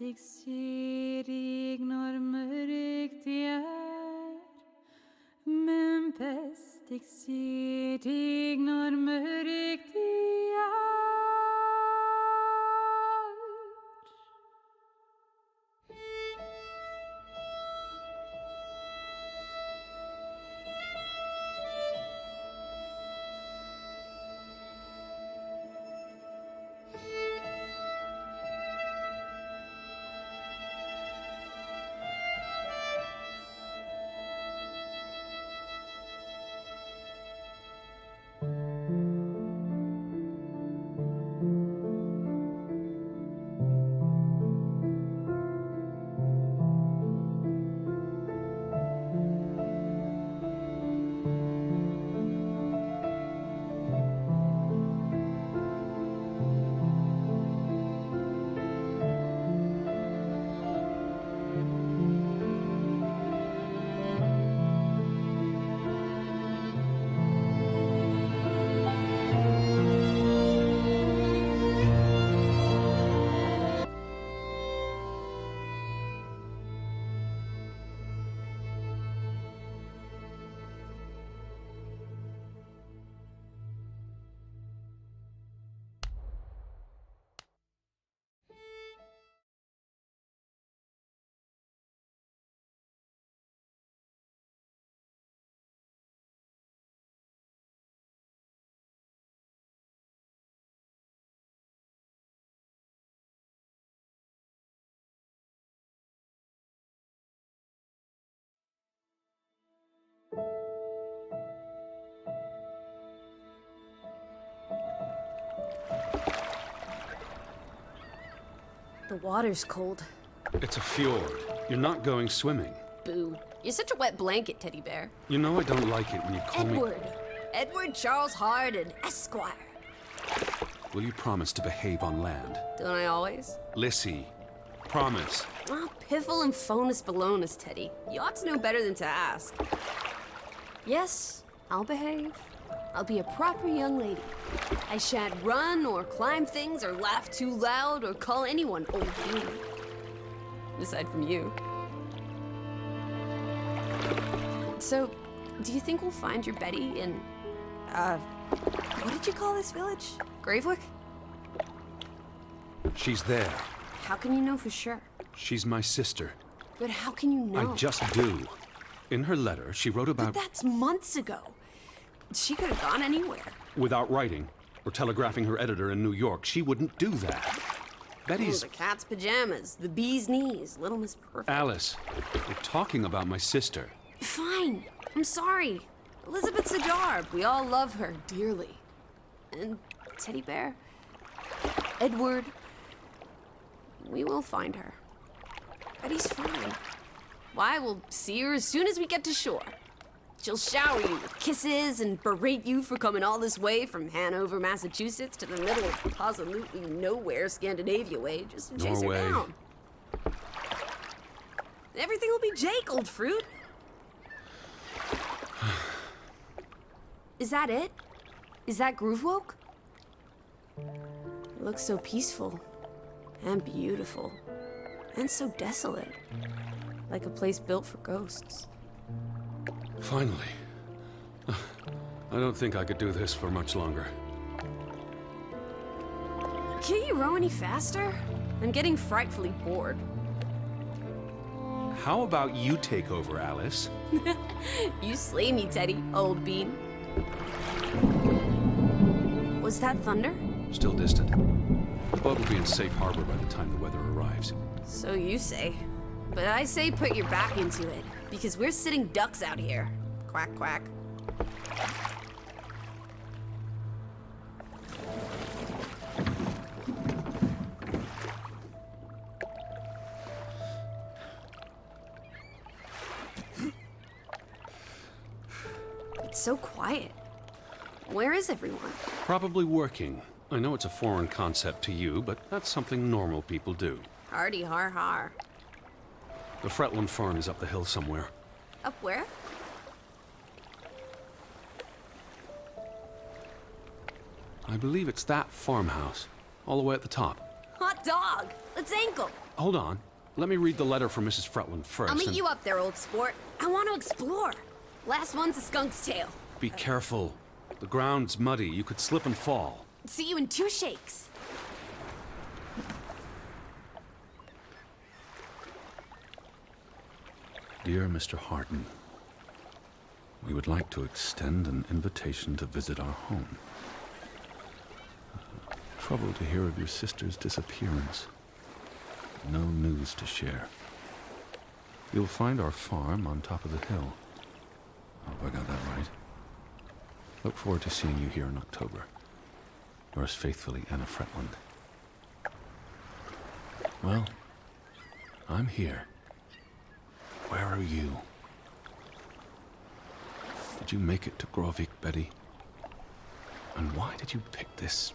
bäst ser dig når mörkt det är. Men bäst ser dig når mörkt det är. The water's cold. It's a fjord. You're not going swimming. Boo. You're such a wet blanket, teddy bear. You know I don't like it when you call Edward. me... Edward Charles Hardin, Esquire. Will you promise to behave on land? Don't I always? Lissy, promise. Oh, piffle and phonus balonus, Teddy. You ought to know better than to ask. Yes, I'll behave. I'll be a proper young lady. I shan't run or climb things or laugh too loud or call anyone old bean. Aside from you. So, do you think we'll find your Betty in, what did you call this village? Gravewick? She's there. How can you know for sure? She's my sister. But how can you know? I just do. In her letter, she wrote about... But that's months ago. She could have gone anywhere. Without writing, or telegraphing her editor in New York, she wouldn't do that. Betty's... Oh, the cat's pajamas, the bee's knees, Little Miss Perfect. Alice, we're talking about my sister. Fine. I'm sorry. Elizabeth Sajarb. We all love her dearly. And Teddy Bear, Edward, we will find her. Betty's fine. Why, we'll see her as soon as we get to shore. She'll shower you with kisses and berate you for coming all this way from Hanover, Massachusetts to the middle of absolutely nowhere Scandinavia way just to chase her down. Everything will be Jake, old fruit. Is that it? Is that Groovewoke? It looks so peaceful and beautiful and so desolate, like a place built for ghosts. Finally. I don't think I could do this for much longer. Can't you row any faster? I'm getting frightfully bored. How about you take over, Alice? You slay me, Teddy, old bean. Was that thunder? Still distant. The boat will be in safe harbor by the time the weather arrives. So you say. But I say put your back into it, because we're sitting ducks out here. Quack, quack. It's so quiet. Where is everyone? Probably working. I know it's a foreign concept to you, but that's something normal people do. Hardy har har. The Fretland farm is up the hill somewhere. Up where? I believe it's that farmhouse, all the way at the top. Hot dog. Let's ankle. Hold on. Let me read the letter from Mrs. Fretland first. I'll meet you up there, old sport. I want to explore. Last one's a skunk's tail. Be careful. The ground's muddy. You could slip and fall. See you in 2 shakes. Dear Mr. Harton, we would like to extend an invitation to visit our home. Trouble to hear of your sister's disappearance. No news to share. You'll find our farm on top of the hill. I hope I got that right. Look forward to seeing you here in October. Yours faithfully, Anna Fretland. Well, I'm here. Where are you? Did you make it to Grovik, Betty? And why did you pick this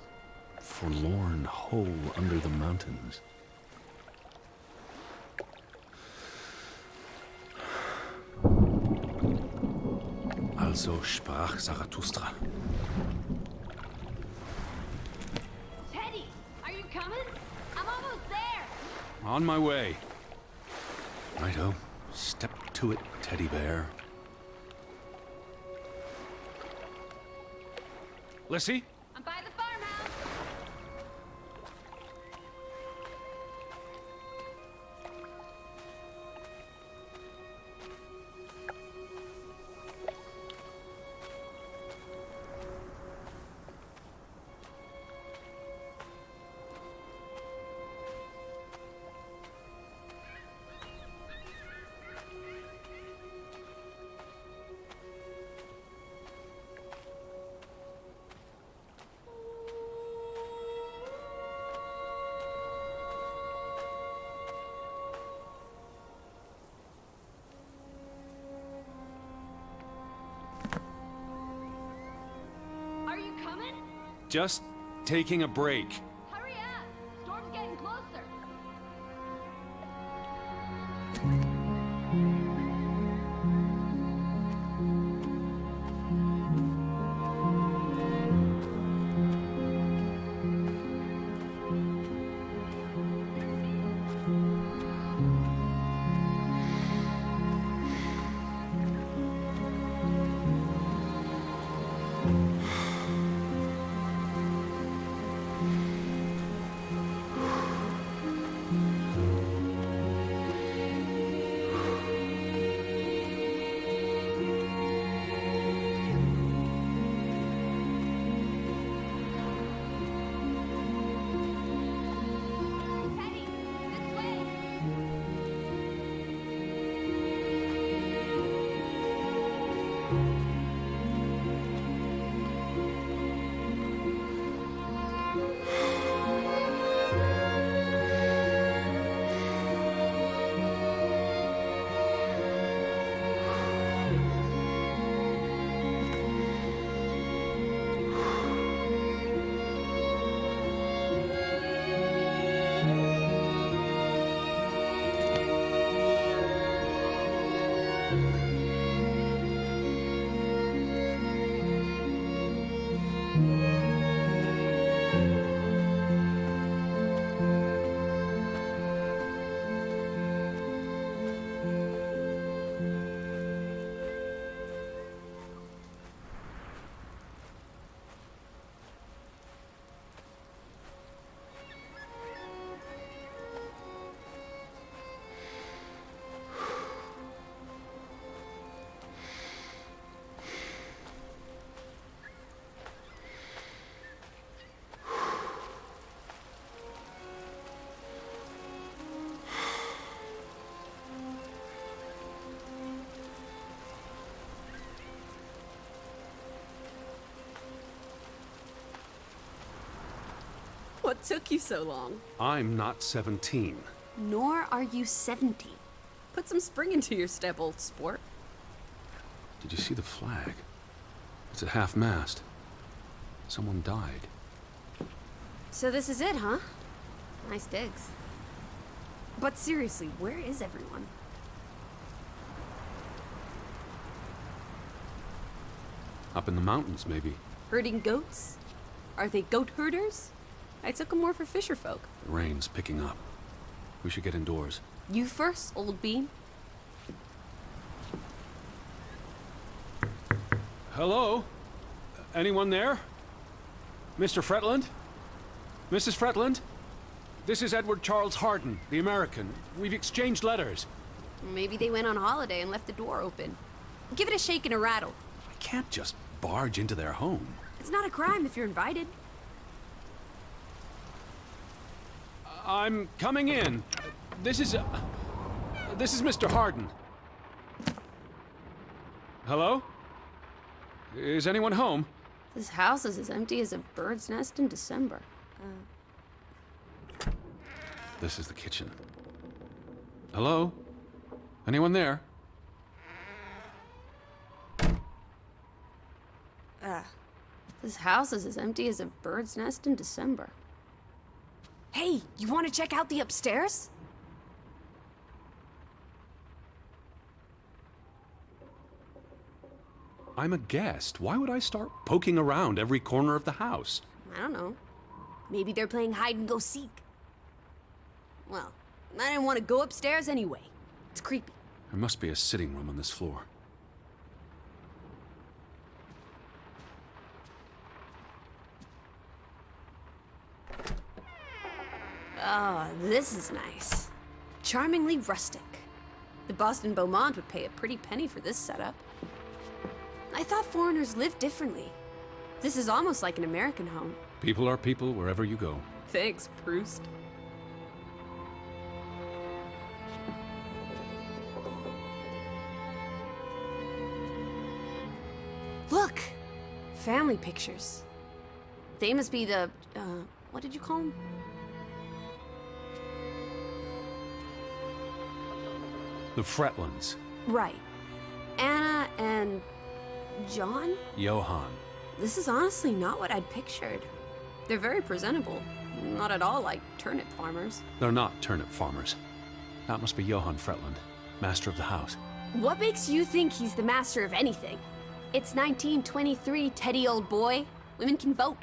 forlorn hole under the mountains? Also sprach Zarathustra. Teddy, are you coming? I'm almost there. On my way. Righto. Step to it, teddy bear. Lissy? I'm by the farmhouse. Are you coming? Just taking a break. Hurry up. Storm's getting closer. Teddy, this way. What took you so long? I'm not 17. Nor are you 70. Put some spring into your step, old sport. Did you see the flag? It's at half-mast. Someone died. So this is it, huh? Nice digs. But seriously, where is everyone? Up in the mountains, maybe. Herding goats? Are they goat herders? I took them more for fisher folk. The rain's picking up. We should get indoors. You first, old bean. Hello? Anyone there? Mr. Fretland? Mrs. Fretland? This is Edward Charles Harden, the American. We've exchanged letters. Maybe they went on holiday and left the door open. Give it a shake and a rattle. I can't just barge into their home. It's not a crime if you're invited. I'm coming in. This is Mr. Harden. Hello? Is anyone home? This house is as empty as a bird's nest in December. This is the kitchen. Hello? Anyone there? This house is as empty as a bird's nest in December. Hey, you want to check out the upstairs? I'm a guest. Why would I start poking around every corner of the house? I don't know. Maybe they're playing hide and go seek. Well, I didn't want to go upstairs anyway. It's creepy. There must be a sitting room on this floor. Ah, this is nice. Charmingly rustic. The Boston Beaumont would pay a pretty penny for this setup. I thought foreigners lived differently. This is almost like an American home. People are people wherever you go. Thanks, Proust. Look! Family pictures. They must be the, what did you call them? The Fretlands. Right. Anna and John? Johann. This is honestly not what I'd pictured. They're very presentable. Not at all like turnip farmers. They're not turnip farmers. That must be Johann Fretland, master of the house. What makes you think he's the master of anything? It's 1923, Teddy, old boy. Women can vote.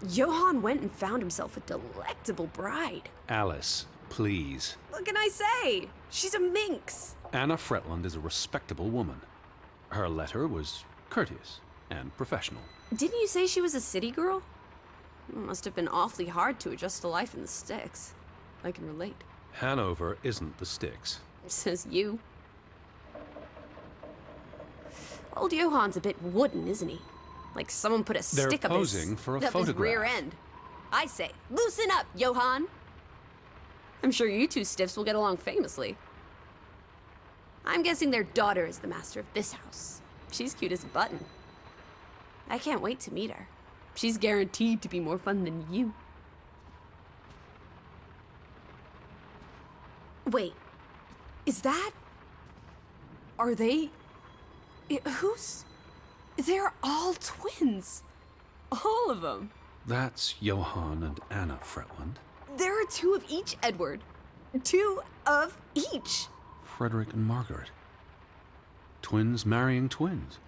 Johann went and found himself a delectable bride. Alice, please. What can I say? She's a minx. Anna Fretland is a respectable woman. Her letter was courteous and professional. Didn't you say she was a city girl? Must have been awfully hard to adjust to life in the sticks. I can relate. Hanover isn't the sticks. Says you. Old Johann's a bit wooden, isn't he? Like someone put a stick up posing for a his photograph. rear end. I say, loosen up, Johann. I'm sure you two stiffs will get along famously. I'm guessing their daughter is the master of this house. She's cute as a button. I can't wait to meet her. She's guaranteed to be more fun than you. Wait, is that... Are they... Who's... They're all twins. All of them. That's Johann and Anna Fretland. There are two of each, Edward. Two of each. Frederick and Margaret. Twins marrying twins.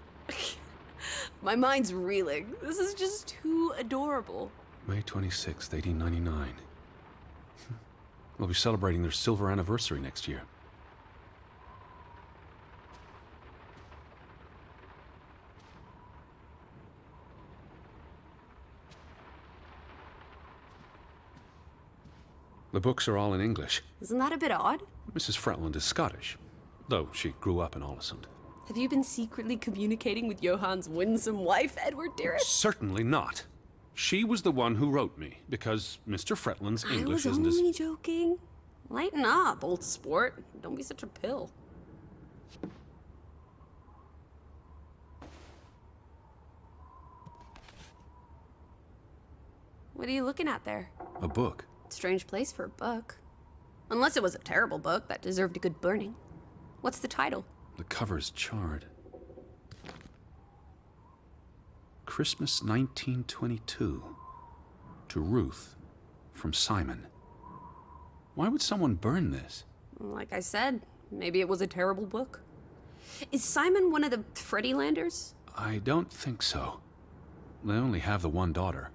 My mind's reeling. This is just too adorable. May 26th, 1899. We'll be celebrating their silver anniversary next year. The books are all in English. Isn't that a bit odd? Mrs. Fretland is Scottish, though she grew up in Olesund. Have you been secretly communicating with Johann's winsome wife, Edward, dearest? Certainly not. She was the one who wrote me, because Mr. Fretland's English I was isn't as... only joking. Lighten up, old sport. Don't be such a pill. What are you looking at there? A book. Strange place for a book. Unless it was a terrible book that deserved a good burning. What's the title? The cover's charred. Christmas 1922. To Ruth, from Simon. Why would someone burn this? Like I said, maybe it was a terrible book. Is Simon one of the Freddylanders? I don't think so. they only have the one daughter.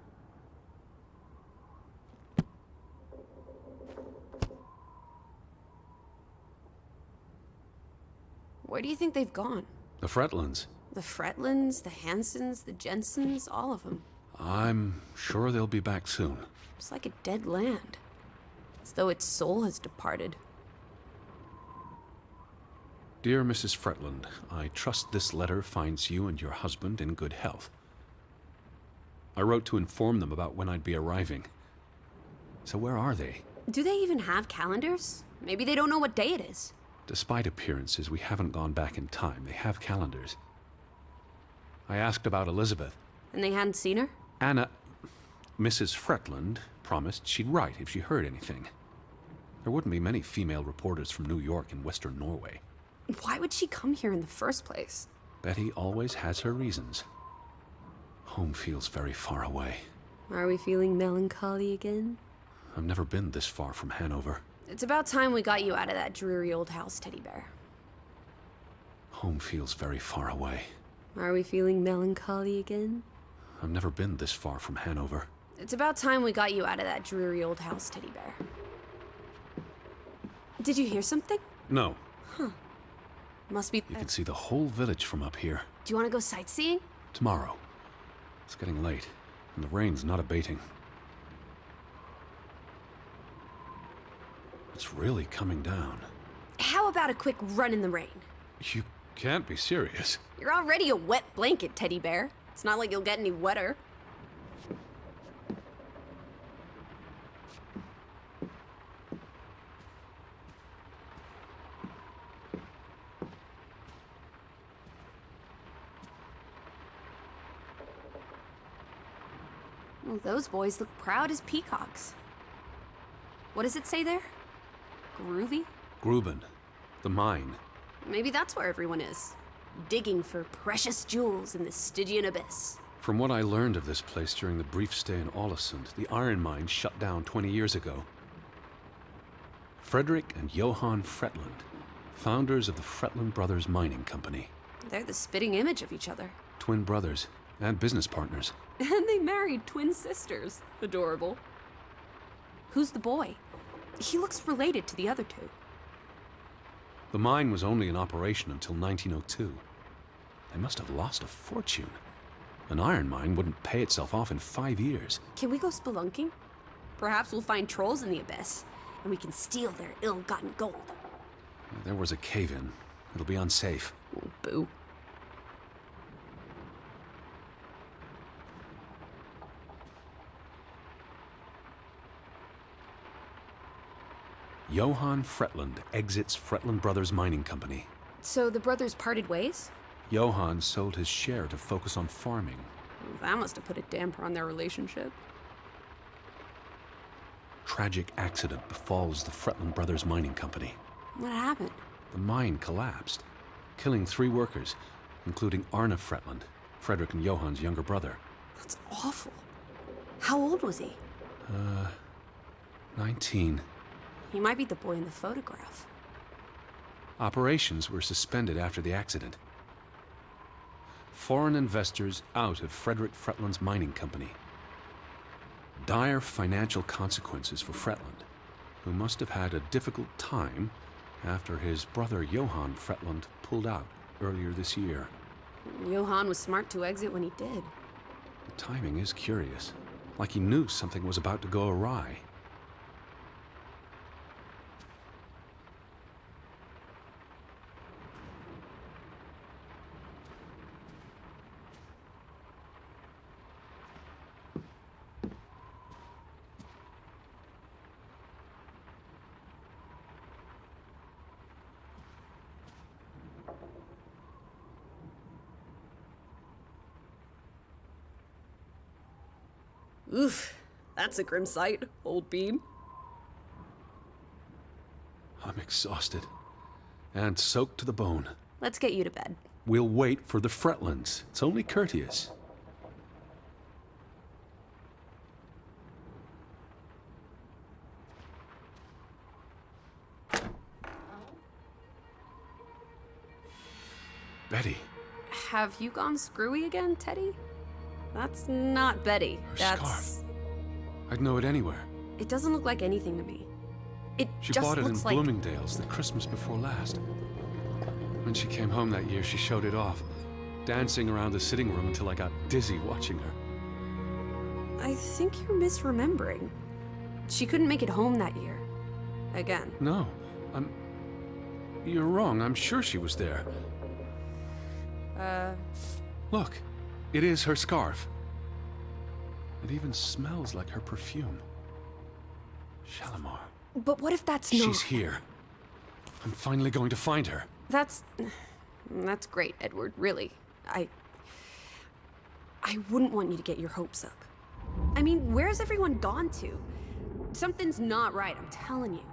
Where do you think they've gone? The Fretlands. The Fretlands, the Hansons, the Jensens, all of them. I'm sure they'll be back soon. It's like a dead land. As though its soul has departed. Dear Mrs. Fretland, I trust this letter finds you and your husband in good health. I wrote to inform them about when I'd be arriving. So where are they? Do they even have calendars? Maybe they don't know what day it is. Despite appearances, we haven't gone back in time. They have calendars. I asked about Elizabeth. And they hadn't seen her? Anna... Mrs. Fretland promised she'd write if she heard anything. There wouldn't be many female reporters from New York and Western Norway. Why would she come here in the first place? Betty always has her reasons. Home feels very far away. Are we feeling melancholy again? I've never been this far from Hanover. It's about time we got you out of that dreary old house, Teddy Bear. Home feels very far away. Are we feeling melancholy again? I've never been this far from Hanover. It's about time we got you out of that dreary old house, Teddy Bear. Did you hear something? No. Must be... You can see the whole village from up here. Do you want to go sightseeing? Tomorrow. It's getting late, and the rain's not abating. It's really coming down. How about a quick run in the rain? You can't be serious. You're already a wet blanket, Teddy Bear. It's not like you'll get any wetter. Well, those boys look proud as peacocks. What does it say there? Groovy? Gruben. The mine. Maybe that's where everyone is. Digging for precious jewels in the Stygian abyss. From what I learned of this place during the brief stay in Ålesund, the iron mine shut down 20 years ago. Frederick and Johann Fretland, founders of the Fretland Brothers Mining Company. They're the spitting image of each other. Twin brothers and business partners. And they married twin sisters. Adorable. Who's the boy? He looks related to the other two. The mine was only in operation until 1902. They must have lost a fortune. An iron mine wouldn't pay itself off in 5 years. Can we go spelunking? Perhaps we'll find trolls in the abyss, and we can steal their ill-gotten gold. There was a cave-in. It'll be unsafe. Oh, boo. Johann Fretland exits Fretland Brothers Mining Company. So the brothers parted ways? Johann sold his share to focus on farming. Well, that must have put a damper on their relationship. Tragic accident befalls the Fretland Brothers Mining Company. What happened? The mine collapsed, killing 3 workers, including Arne Fretland, Frederick and Johann's younger brother. That's awful. How old was he? 19. He might be the boy in the photograph. Operations were suspended after the accident. Foreign investors out of Frederick Fretland's mining company. Dire financial consequences for Fretland, who must have had a difficult time after his brother Johann Fretland pulled out earlier this year. Johann was smart to exit when he did. The timing is curious, like he knew something was about to go awry. Oof, that's a grim sight, old bean. I'm exhausted and soaked to the bone. Let's get you to bed. We'll wait for the Fretlands. It's only courteous. Betty. Have you gone screwy again, Teddy? That's not Betty. Her That's... scarf. I'd know it anywhere. It doesn't look like anything to me. It She just bought it in looks like... Bloomingdale's the Christmas before last. When she came home that year, she showed it off, dancing around the sitting room until I got dizzy watching her. I think you're misremembering. She couldn't make it home that year. Again. No, You're wrong. I'm sure she was there. Look, it is her scarf. It even smells like her perfume. Shalimar. But what if that's not... She's here. I'm finally going to find her. That's great, Edward, really. I wouldn't want you to get your hopes up. I mean, where's everyone gone to? Something's not right, I'm telling you.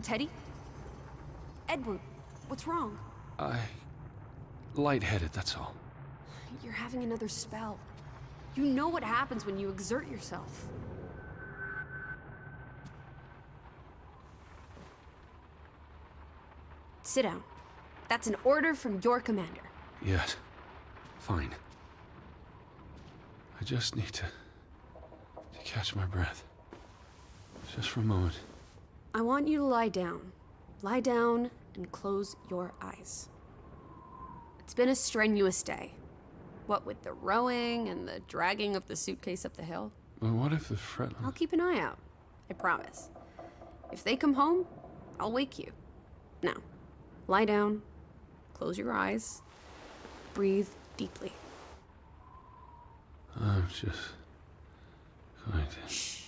Teddy? Edward, what's wrong? Lightheaded, that's all. You're having another spell. You know what happens when you exert yourself. Sit down. That's an order from your commander. Yes. Fine. I just need to catch my breath. Just for a moment. I want you to lie down. Lie down and close your eyes. It's been a strenuous day. What with the rowing and the dragging of the suitcase up the hill. Well, what if the fret... I'll keep an eye out. I promise. If they come home, I'll wake you. Now, lie down, close your eyes, breathe deeply. I'm just going to... Shh.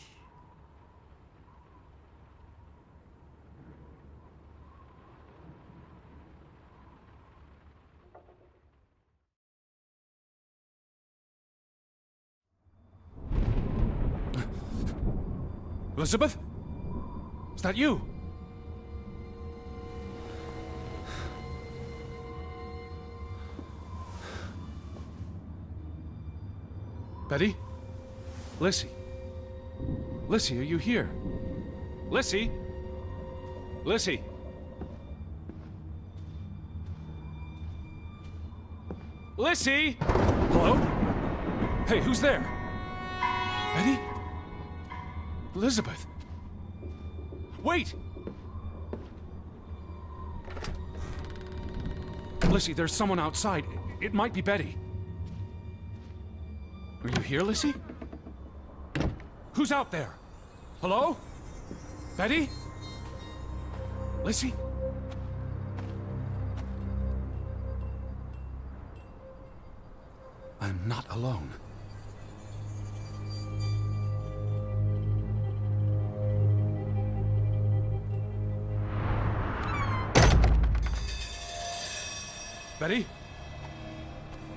Elizabeth? Is that you? Betty? Lissy? Lissy, are you here? Lissy? Lissy? Lissy? Hello? Hey, who's there? Betty? Elizabeth? Wait! Lissy, there's someone outside. It might be Betty. Are you here, Lissy? Who's out there? Hello? Betty? Lissy? I'm not alone. Betty?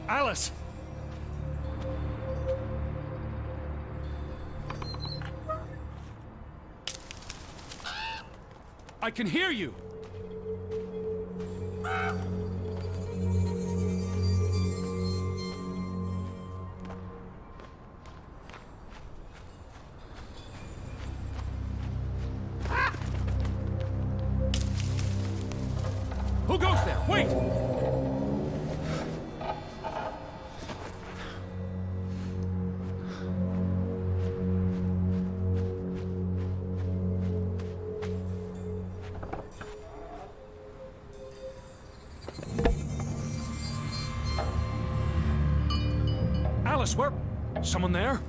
Alice! I can hear you! Who goes there? Wait! Alice, where? Someone there?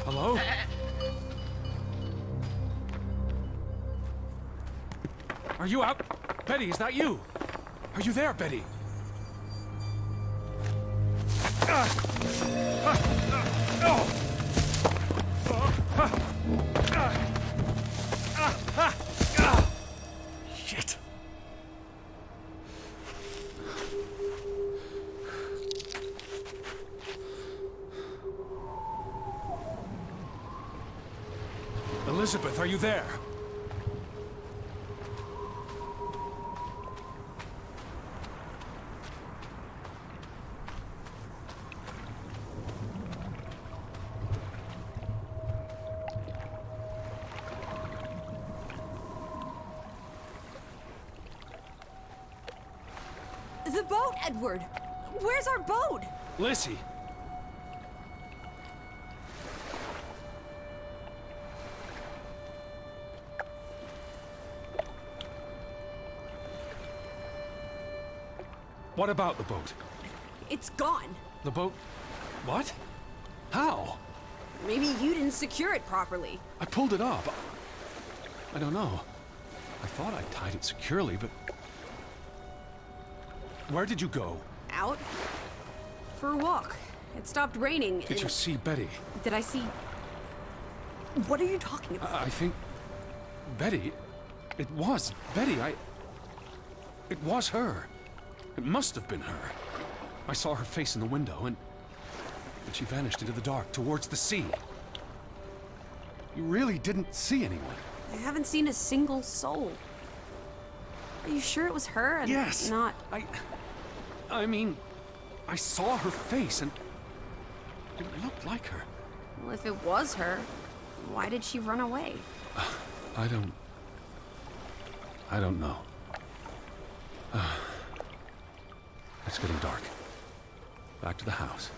Hello? Are you out? Betty, is that you? Are you there, Betty? Shit. Elizabeth, are you there? The boat, Edward! Where's our boat? Lissy! What about the boat? It's gone. The boat... what? How? Maybe you didn't secure it properly. I pulled it up. I don't know. I thought I tied it securely, but... Where did you go? Out? For a walk. It stopped raining. Did you see Betty? Did I see... What are you talking about? I think... Betty... It was Betty. It was her. It must have been her. I saw her face in the window, and she vanished into the dark, towards the sea. You really didn't see anyone? I haven't seen a single soul. Are you sure it was her and yes. not... I mean, I saw her face, and it looked like her. Well, if it was her, why did she run away? I don't know. It's getting dark. Back to the house.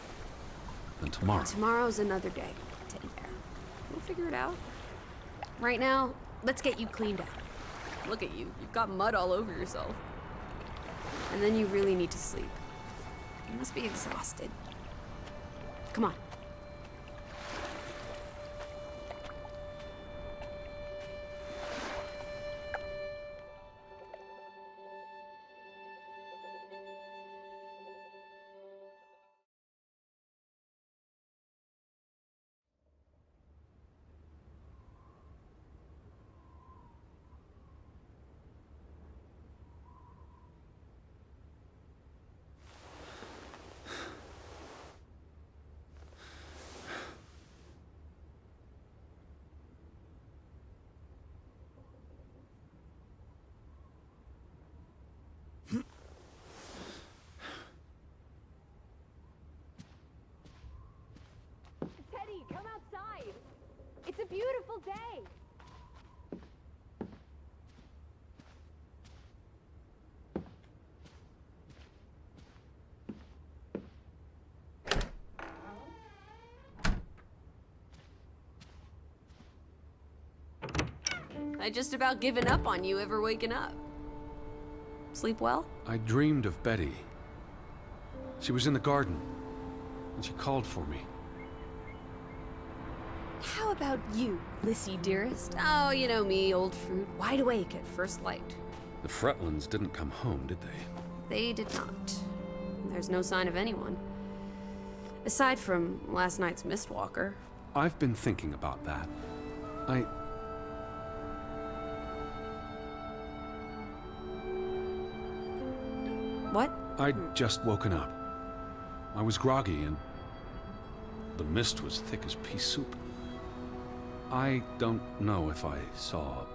Then tomorrow. Tomorrow's another day, Teddy Bear. We'll figure it out. Right now, let's get you cleaned up. Look at you. You've got mud all over yourself. And then you really need to sleep. You must be exhausted. Come on. Teddy, come outside. It's a beautiful day. I just about given up on you ever waking up. Sleep well? I dreamed of Betty. She was in the garden, and she called for me. How about you, Lissy dearest? Oh, you know me, old fruit, wide awake at first light. The Fretlands didn't come home, did they? They did not. There's no sign of anyone. Aside from last night's Mistwalker. I've been thinking about that. What? I'd just woken up. I was groggy, and the mist was thick as pea soup. I don't know if I saw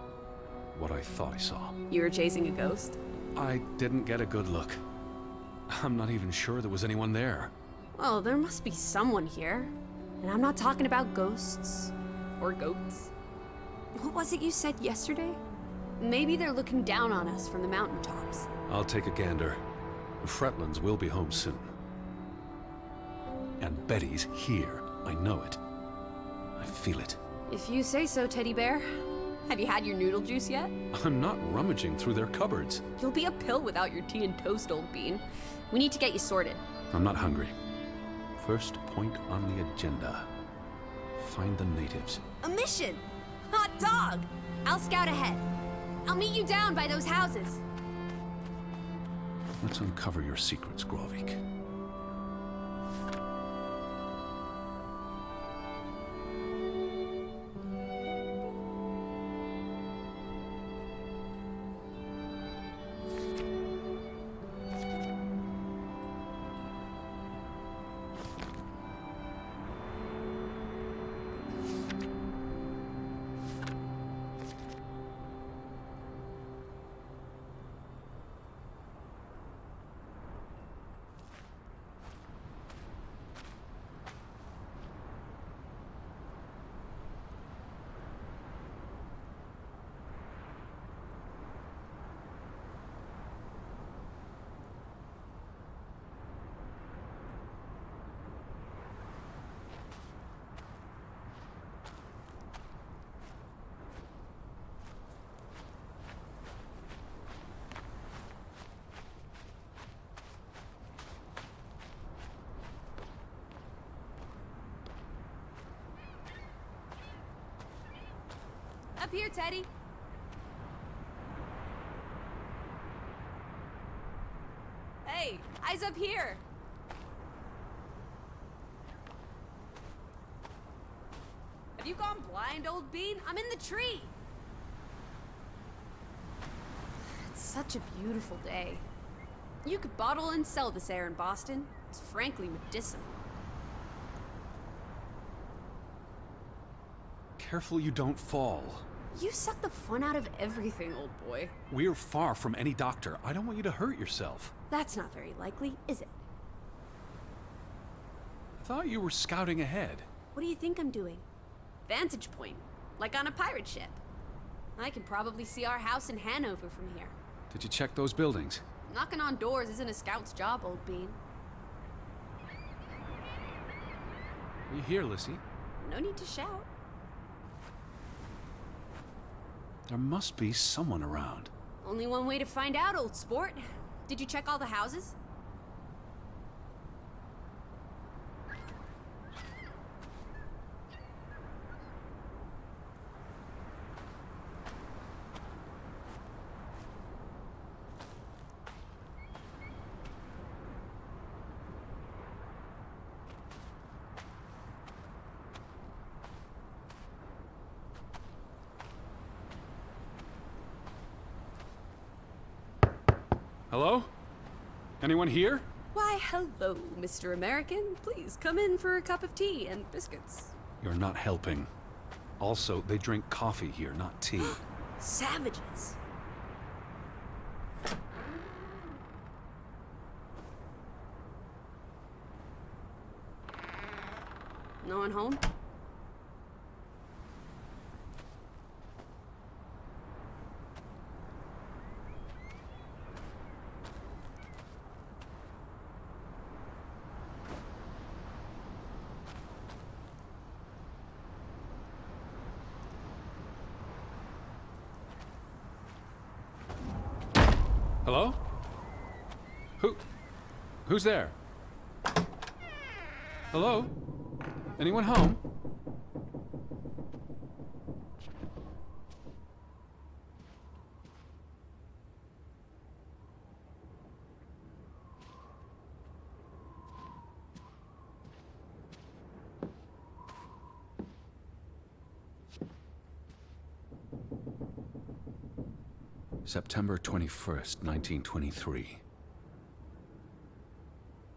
what I thought I saw. You were chasing a ghost? I didn't get a good look. I'm not even sure there was anyone there. Well, there must be someone here. And I'm not talking about ghosts. Or goats. What was it you said yesterday? Maybe they're looking down on us from the mountaintops. I'll take a gander. The Fretlands will be home soon. And Betty's here. I know it. I feel it. If you say so, Teddy Bear. Have you had your noodle juice yet? I'm not rummaging through their cupboards. You'll be a pill without your tea and toast, old bean. We need to get you sorted. I'm not hungry. First point on the agenda. Find the natives. A mission! Hot dog! I'll scout ahead. I'll meet you down by those houses. Let's uncover your secrets, Grovik. here, Teddy. Hey, eyes up here. Have you gone blind, old bean? I'm in the tree. It's such a beautiful day. You could bottle and sell this air in Boston. It's frankly medicinal. Careful you don't fall. You suck the fun out of everything, old boy. We're far from any doctor. I don't want you to hurt yourself. That's not very likely, is it? I thought you were scouting ahead. What do you think I'm doing? Vantage point, like on a pirate ship. I can probably see our house in Hanover from here. Did you check those buildings? Knocking on doors isn't a scout's job, old bean. Are you here, Lissy? No need to shout. There must be someone around. Only one way to find out, old sport. Did you check all the houses? Hello? Anyone here? Why, hello, Mr. American. Please come in for a cup of tea and biscuits. You're not helping. Also, they drink coffee here, not tea. Savages. No one home? Hello? Who's there? Hello? Anyone home? September 21st, 1923.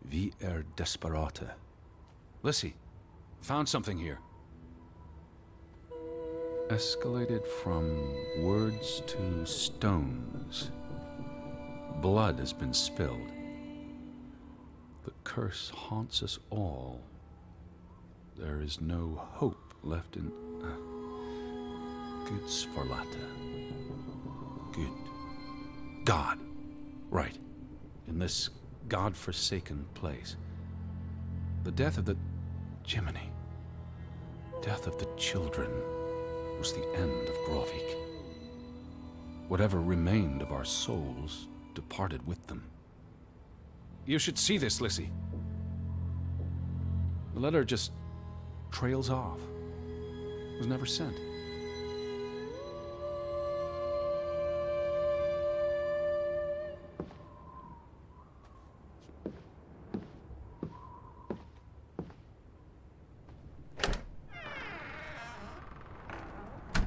Vi desperata. Lissy, found something here. Escalated from words to stones. Blood has been spilled. The curse haunts us all. There is no hope left in... Gudsforlata. Good. God. Right. In this God-forsaken place. The death of the... Jiminy. Death of the children was the end of Grovik. Whatever remained of our souls departed with them. You should see this, Lissy. The letter just trails off. Was never sent.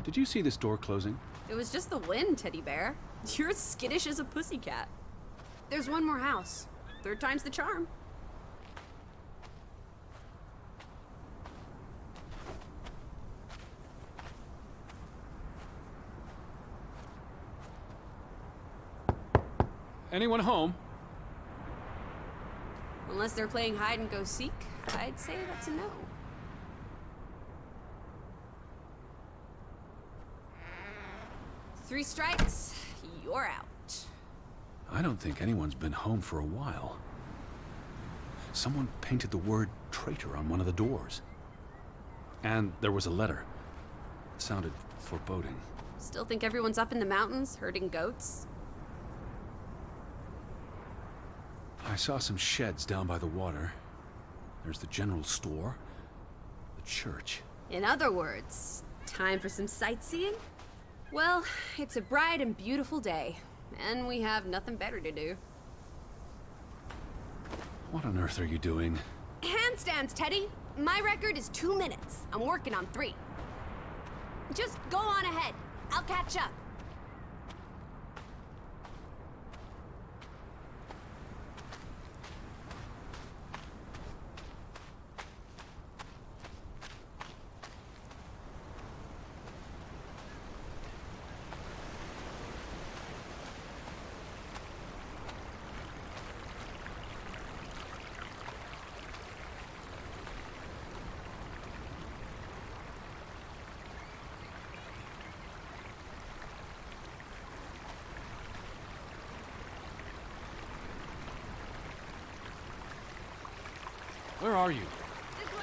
Did you see this door closing? It was just the wind, Teddy Bear. You're as skittish as a pussycat. There's one more house. Third time's the charm. Anyone home? Unless they're playing hide and go seek, I'd say that's a no. Three strikes, you're out. I don't think anyone's been home for a while. Someone painted the word traitor on one of the doors. And there was a letter. It sounded foreboding. Still think everyone's up in the mountains, herding goats? I saw some sheds down by the water. There's the general store, the church. In other words, time for some sightseeing? Well, it's a bright and beautiful day, and we have nothing better to do. What on earth are you doing? Handstands, Teddy! My record is 2 minutes. I'm working on 3. Just go on ahead. I'll catch up. Where are you? This way.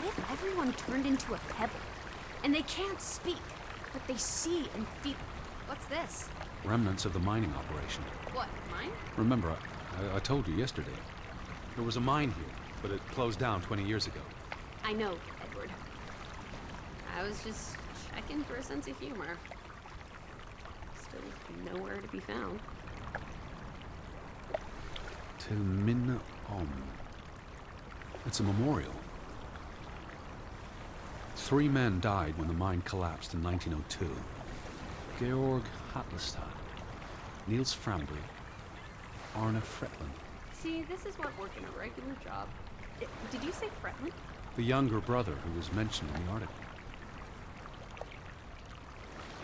What if everyone turned into a pebble? And they can't speak, but they see and feel. What's this? Remnants of the mining operation. What, mine? Remember, I told you yesterday. There was a mine here, but it closed down 20 years ago. I know, Edward. I was just checking for a sense of humor. Still nowhere to be found. Tilmin Om. It's a memorial. 3 men died when the mine collapsed in 1902. Georg Hatlestad, Niels Framberg, Arne Fretland. See, this is what working a regular job. Did you say Fretland? The younger brother who was mentioned in the article.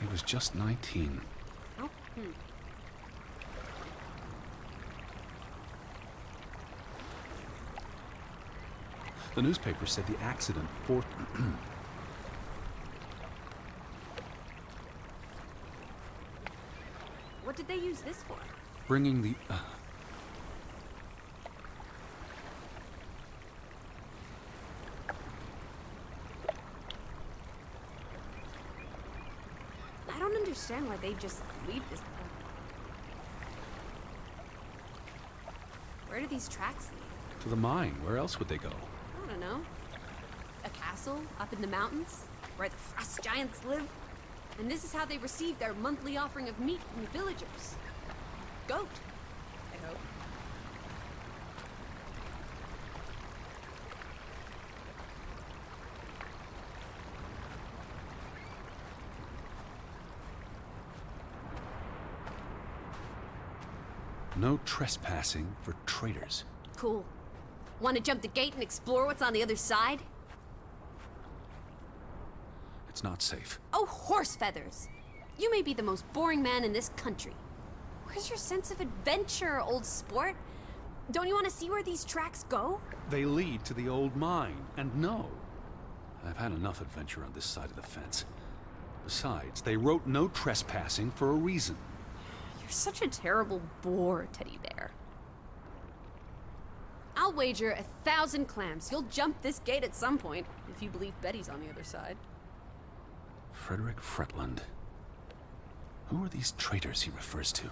He was just 19. Oh, The newspaper said the accident for... What did they use this for? bringing the... I don't understand why they just leave this. Where do these tracks lead? to the mine. Where else would they go? I don't know. A castle up in the mountains where the frost giants live. And this is how they receive their monthly offering of meat from the villagers. Goat, I hope. No trespassing for traitors. Cool. Want to jump the gate and explore what's on the other side? It's not safe. Oh, horse feathers! You may be the most boring man in this country. Where's your sense of adventure, old sport? Don't you want to see where these tracks go? They lead to the old mine, and no. I've had enough adventure on this side of the fence. Besides, they wrote no trespassing for a reason. You're such a terrible bore, Teddy Bear. I'll wager 1,000 clams you'll jump this gate at some point, if you believe Betty's on the other side. Frederick Fretland. Who are these traitors he refers to?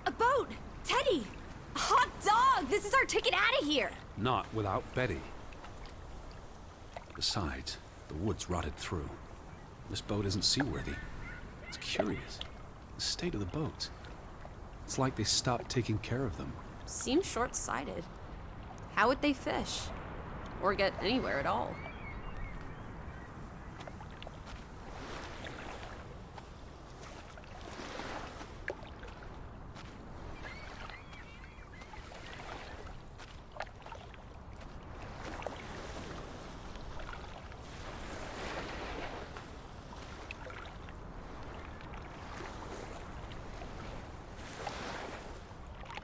A boat! Teddy! A hot dog! This is our ticket out of here! Not without Betty. Besides, the woods rotted through. This boat isn't seaworthy. It's curious. The state of the boats. It's like they stopped taking care of them. Seems short-sighted. How would they fish? Or get anywhere at all?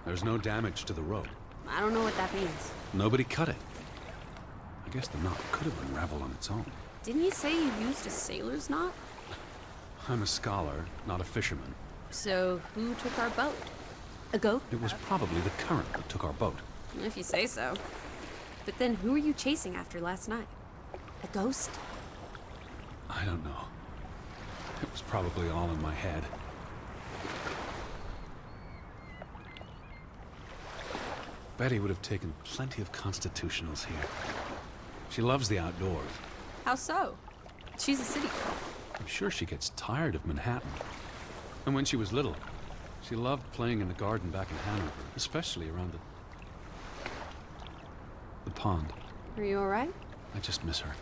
There's no damage to the rope. I don't know what that means. Nobody cut it. I guess the knot could have unraveled on its own. Didn't you say you used a sailor's knot? I'm a scholar, not a fisherman. So who took our boat? A goat? It was probably the current that took our boat. If you say so. But then who were you chasing after last night? A ghost? I don't know. It was probably all in my head. Betty would have taken plenty of constitutionals here. She loves the outdoors. How so? She's a city girl. I'm sure she gets tired of Manhattan. And when she was little, she loved playing in the garden back in Hanover, especially around the pond. Are you all right? I just miss her.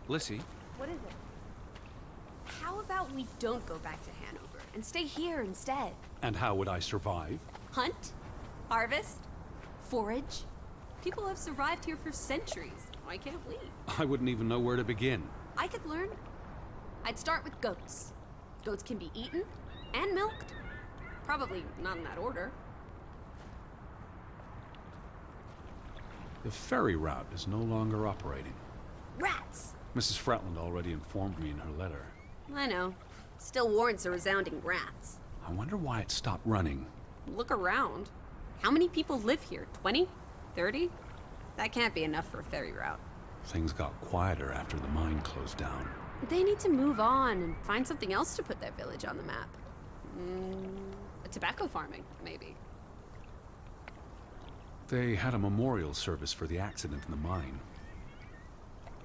Lissy? What is it? How about we don't go back to Hanover and stay here instead? And how would I survive? Hunt? Harvest? Forage? People have survived here for centuries. Why can't we? I wouldn't even know where to begin. I could learn. I'd start with goats. Goats can be eaten and milked. Probably not in that order. The ferry route is no longer operating. Rats! Mrs. Fretland already informed me in her letter. I know. Still warrants a resounding rats. I wonder why it stopped running. Look around. How many people live here? 20? 30? That can't be enough for a ferry route. Things got quieter after the mine closed down. They need to move on and find something else to put their village on the map. Tobacco farming, maybe. They had a memorial service for the accident in the mine.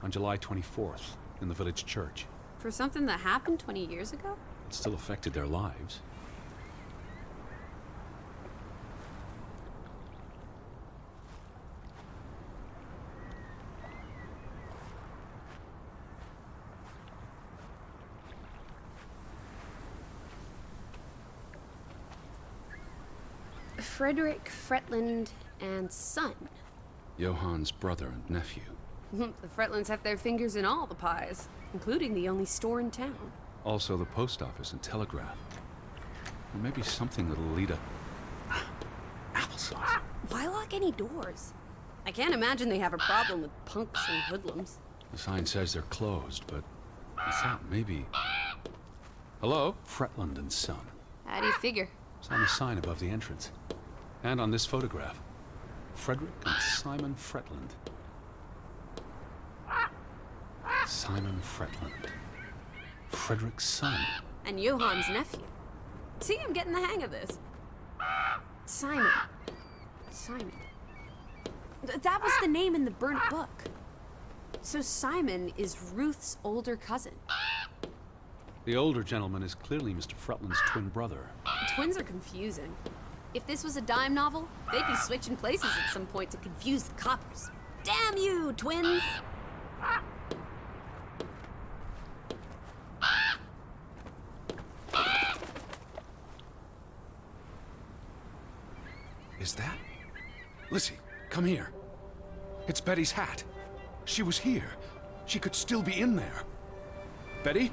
On July 24th, in the village church. For something that happened 20 years ago? It still affected their lives. Frederick Fretland and son. Johann's brother and nephew. The Fretlands have their fingers in all the pies, including the only store in town. Also the post office and telegraph. Or maybe something that'll lead a... applesauce. Why lock any doors? I can't imagine they have a problem with punks and hoodlums. The sign says they're closed, but I thought maybe... Hello? Fretland and Son. How do you figure? It's on the sign above the entrance. And on this photograph. Frederick and Simon Fretland. Simon Fretland. Frederick's son. And Johann's nephew. See, I'm getting the hang of this. Simon. That was the name in the burnt book. So Simon is Ruth's older cousin. The older gentleman is clearly Mr. Fretland's twin brother. Twins are confusing. If this was a dime novel, they'd be switching places at some point to confuse the coppers. Damn you, twins! Is that? Lissy, come here. It's Betty's hat. She was here. She could still be in there. Betty?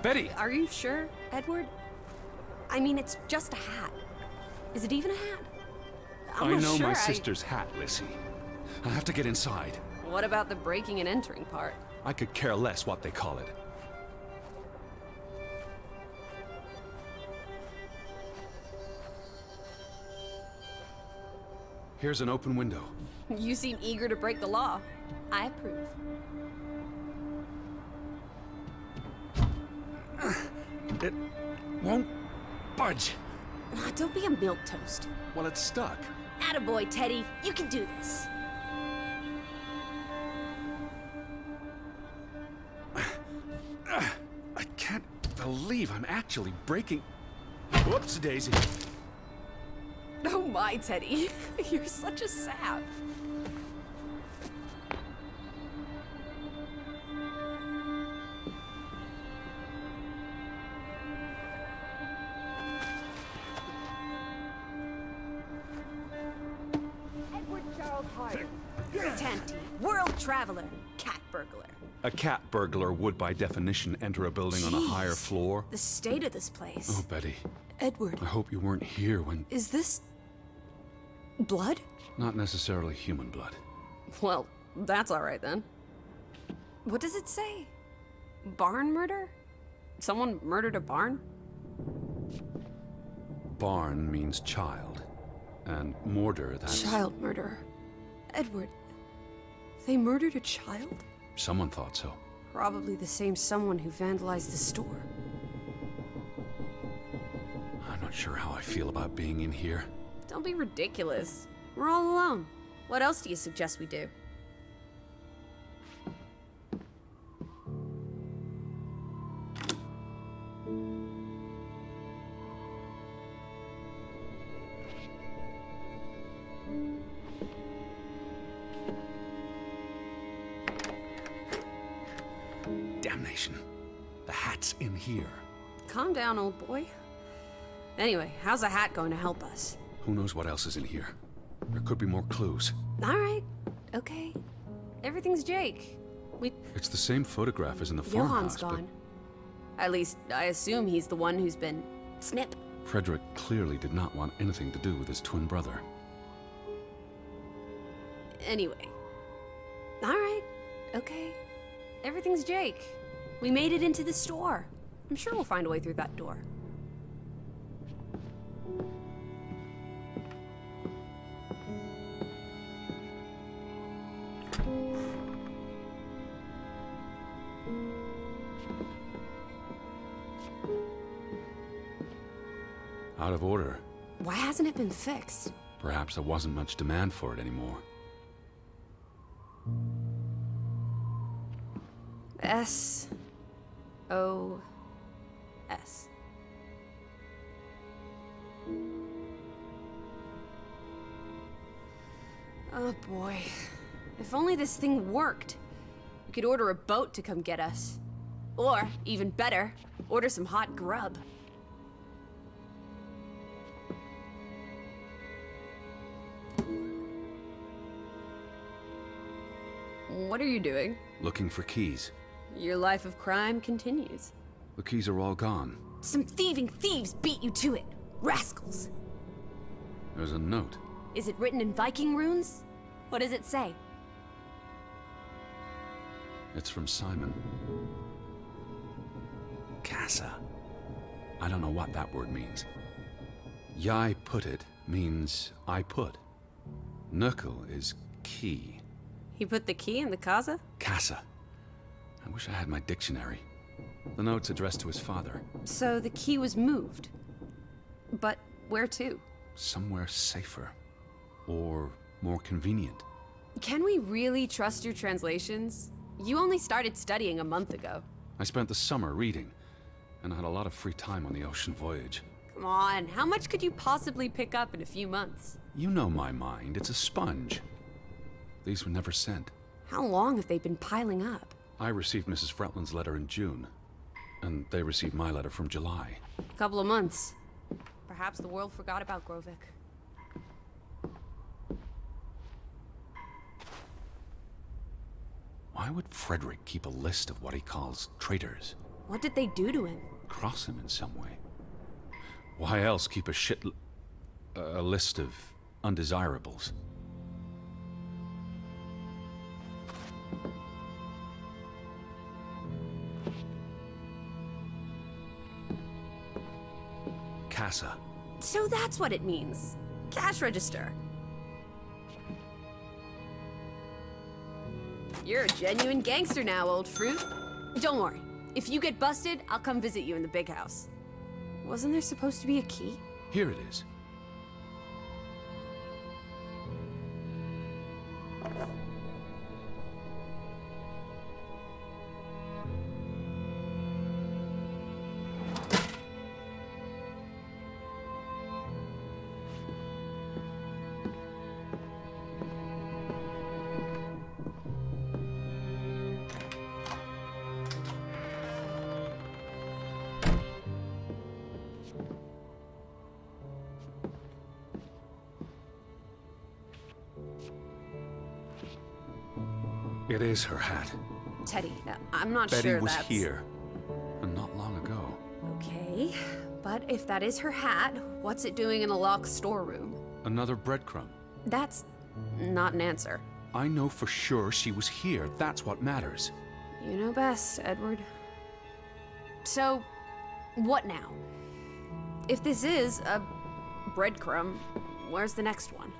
Betty! Are you sure, Edward? I mean, it's just a hat. Is it even a hat? I'm I not know sure my sister's hat, Lissy. I have to get inside. What about the breaking and entering part? I could care less what they call it. Here's an open window. You seem eager to break the law. I approve. It won't budge. Don't be a milquetoast. Well, it's stuck. Attaboy, Teddy. You can do this. I can't believe I'm actually breaking... Whoops, Daisy. Oh my, Teddy. You're such a sap. Tanty, world traveler, cat burglar. A cat burglar would, by definition, enter a building on a higher Jeez, floor. The state of this place. Oh, Betty. Edward, I hope you weren't here when... is this... blood? Not necessarily human blood. Well, that's alright then. What does it say? Barn murder? Someone murdered a barn? Barn means child. And mortar, that's... Child murder. Edward, they murdered a child? Someone thought so. Probably the same someone who vandalized the store. I'm not sure how I feel about being in here. Don't be ridiculous. We're all alone. What else do you suggest we do? Damnation. The hat's in here. Calm down, old boy. Anyway, how's a hat going to help us? Who knows what else is in here? There could be more clues. All right. Okay. Everything's Jake. It's the same photograph as in the Johan's farmhouse, gone. At least, I assume he's the one who's been... snip. but Frederick clearly did not want anything to do with his twin brother. Anyway. All right. Okay. Everything's Jake. We made it into the store. I'm sure we'll find a way through that door. Out of order. Why hasn't it been fixed? Perhaps there wasn't much demand for it anymore. S-O-S. Oh boy. If only this thing worked. We could order a boat to come get us. Or, even better, order some hot grub. What are you doing? Looking for keys. Your life of crime continues. The keys are all gone. Some thieving thieves beat you to it. Rascals. There's a note. Is it written in Viking runes? What does it say? It's from Simon. Casa. I don't know what that word means. Yai put it means I put. Knuckle is key. He put the key in the casa? Casa. I wish I had my dictionary. The note's addressed to his father. So the key was moved. But where to? Somewhere safer. Or more convenient. Can we really trust your translations? You only started studying a month ago. I spent the summer reading, and I had a lot of free time on the ocean voyage. Come on, how much could you possibly pick up in a few months? You know my mind, it's a sponge. These were never sent. How long have they been piling up? I received Mrs. Fretland's letter in June, and they received my letter from July. A couple of months. Perhaps the world forgot about Grovik. Why would Frederick keep a list of what he calls traitors? What did they do to him? Cross him in some way. Why else keep a list of undesirables? Casa. So that's what it means. Cash register. You're a genuine gangster now, old fruit. Don't worry. If you get busted, I'll come visit you in the big house. Wasn't there supposed to be a key? Here it is. It is her hat. Teddy, I'm not Betty sure was that's... here, and not long ago. Okay, but if that is her hat, what's it doing in a locked storeroom? Another breadcrumb. That's not an answer. I know for sure she was here. That's what matters. You know best, Edward. So, what now? If this is a breadcrumb, where's the next one?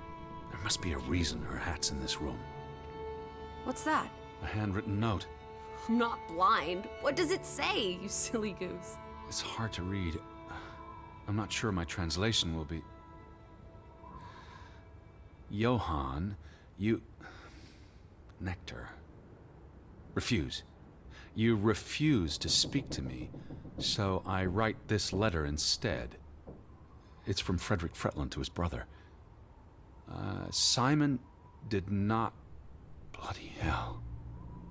There must be a reason her hat's in this room. What's that? A handwritten note. I'm not blind. What does it say, you silly goose? It's hard to read. I'm not sure my translation will be... Johann, you... Nectar. Refuse. You refuse to speak to me, so I write this letter instead. It's from Frederick Fretland to his brother. Simon did not... Bloody hell.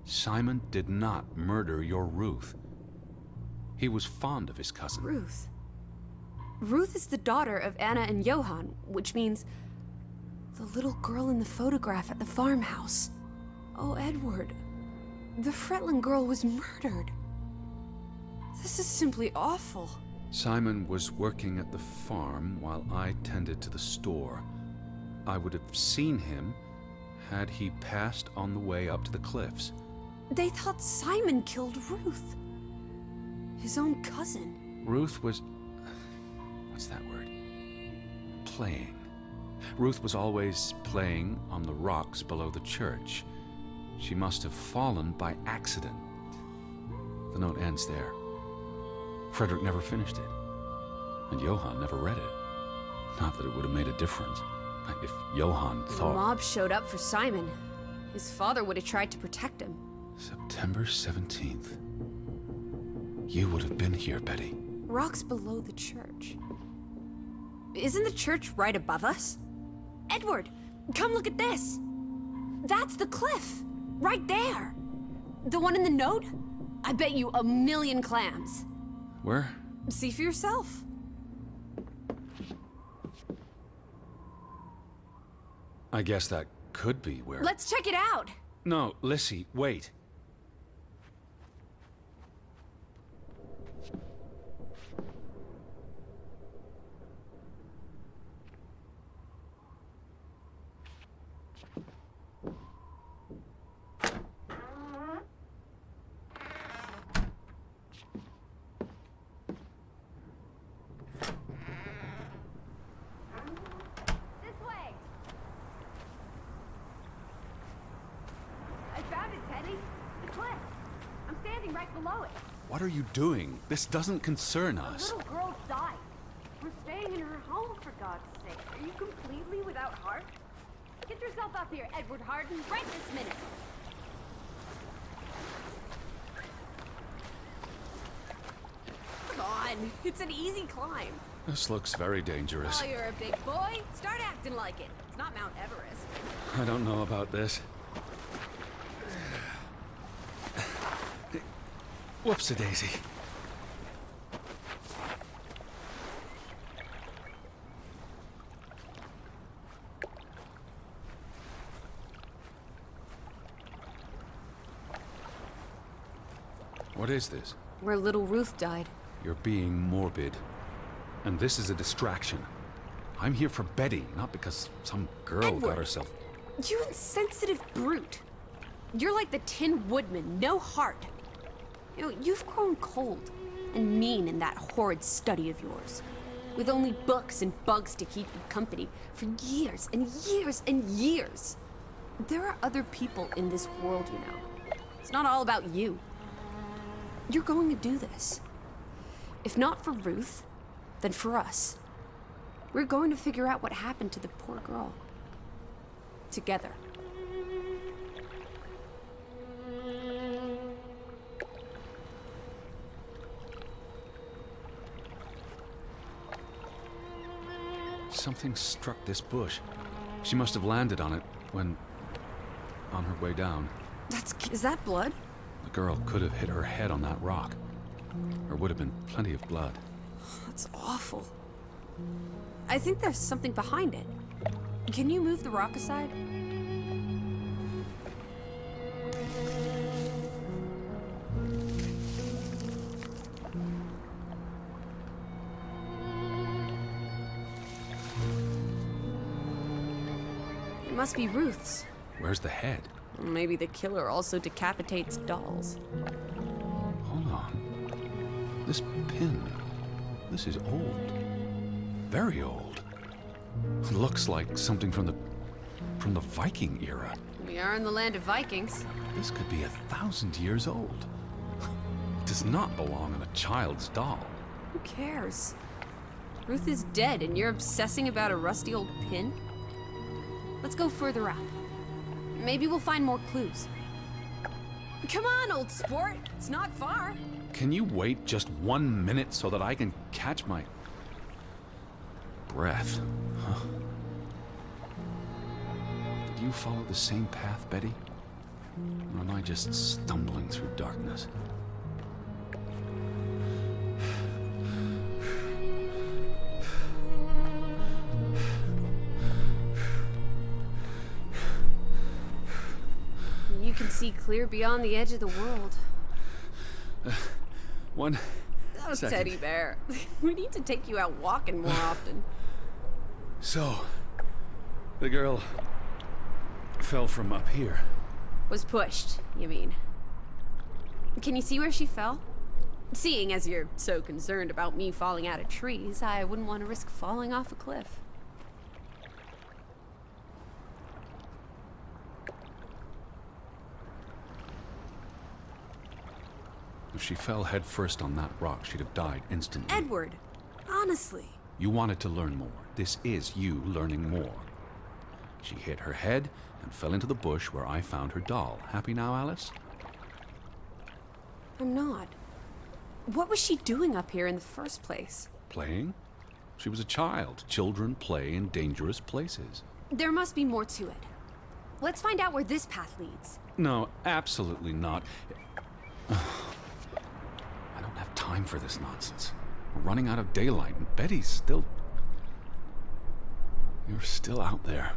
Simon did not murder your Ruth. He was fond of his cousin. Ruth. Ruth is the daughter of Anna and Johann, which means the little girl in the photograph at the farmhouse. Oh, Edward. The Fretland girl was murdered. This is simply awful. Simon was working at the farm while I tended to the store. I would have seen him had he passed on the way up to the cliffs. They thought Simon killed Ruth. His own cousin. Ruth was... what's that word? Playing. Ruth was always playing on the rocks below the church. She must have fallen by accident. The note ends there. Frederick never finished it. And Johann never read it. Not that it would have made a difference. If Johann thought... The mob showed up for Simon. His father would have tried to protect him. September 17th. You would have been here, Betty. Rocks below the church. Isn't the church right above us? Edward, come look at this. That's the cliff. Right there. The one in the note? I bet you 1,000,000 clams. Where? See for yourself. I guess that could be where... Let's check it out. No, Lissy, wait. This way! I found it, Teddy. The cliff. I'm standing right below it. What are you doing? This doesn't concern A us. little girl died. We're staying in her home, for God's sake. Are you completely without heart? Get yourself up here, Edward Harden, right this minute. Come on. It's an easy climb. This looks very dangerous. Oh, you're a big boy. Start acting like it. It's not Mount Everest. I don't know about this. Whoops-a-daisy. What is this? Where little Ruth died. You're being morbid. And this is a distraction. I'm here for Betty, not because some girl Edward. got herself... You insensitive brute. You're like the Tin Woodman, no heart. You know, you've grown cold and mean in that horrid study of yours. With only books and bugs to keep you company for years and years and years. There are other people in this world, you know. It's not all about you. You're going to do this. If not for Ruth, then for us. We're going to figure out what happened to the poor girl. Together. Something struck this bush. She must have landed on it when... on her way down. Is that blood? The girl could have hit her head on that rock. There would have been plenty of blood. That's awful. I think there's something behind it. Can you move the rock aside? It must be Ruth's. Where's the head? Maybe the killer also decapitates dolls. Hold on. This pin... this is old. Very old. Looks like something from the Viking era. We are in the land of Vikings. This could be 1,000 years old. It does not belong in a child's doll. Who cares? Ruth is dead and you're obsessing about a rusty old pin? Let's go further out. Maybe we'll find more clues. Come on, old sport. It's not far. Can you wait just 1 minute so that I can catch my breath? Huh? Did you follow the same path, Betty? Or am I just stumbling through darkness? You can see clear beyond the edge of the world. One Oh, second. Teddy Bear. We need to take you out walking more often. So, the girl fell from up here. Was pushed, you mean? Can you see where she fell? Seeing as you're so concerned about me falling out of trees, I wouldn't want to risk falling off a cliff. If she fell headfirst on that rock, she'd have died instantly. Edward, honestly. You wanted to learn more. This is you learning more. She hit her head and fell into the bush where I found her doll. Happy now, Alice? I'm not. What was she doing up here in the first place? Playing? She was a child. Children play in dangerous places. There must be more to it. Let's find out where this path leads. No, absolutely not. I don't have time for this nonsense. We're running out of daylight, and Betty's still... You're still out there.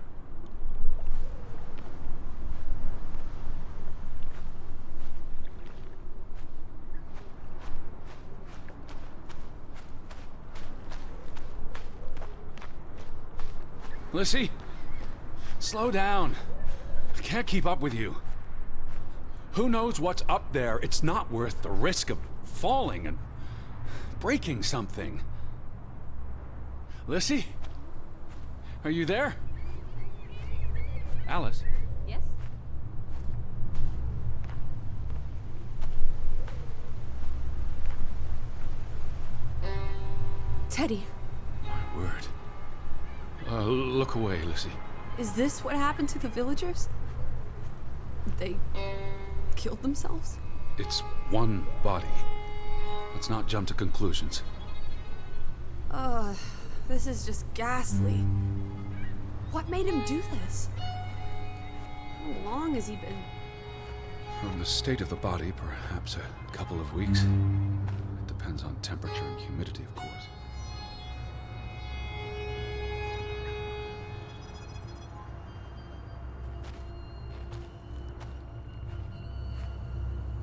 Lissy, slow down. I can't keep up with you. Who knows what's up there? It's not worth the risk of falling and breaking something. Lissy? Are you there? Alice? Yes? Teddy, My word. Look away, Lissy. is this what happened to the villagers? They killed themselves? It's one body. Let's not jump to conclusions. This is just ghastly. What made him do this? How long has he been? From the state of the body, perhaps a couple of weeks. It depends on temperature and humidity, of course.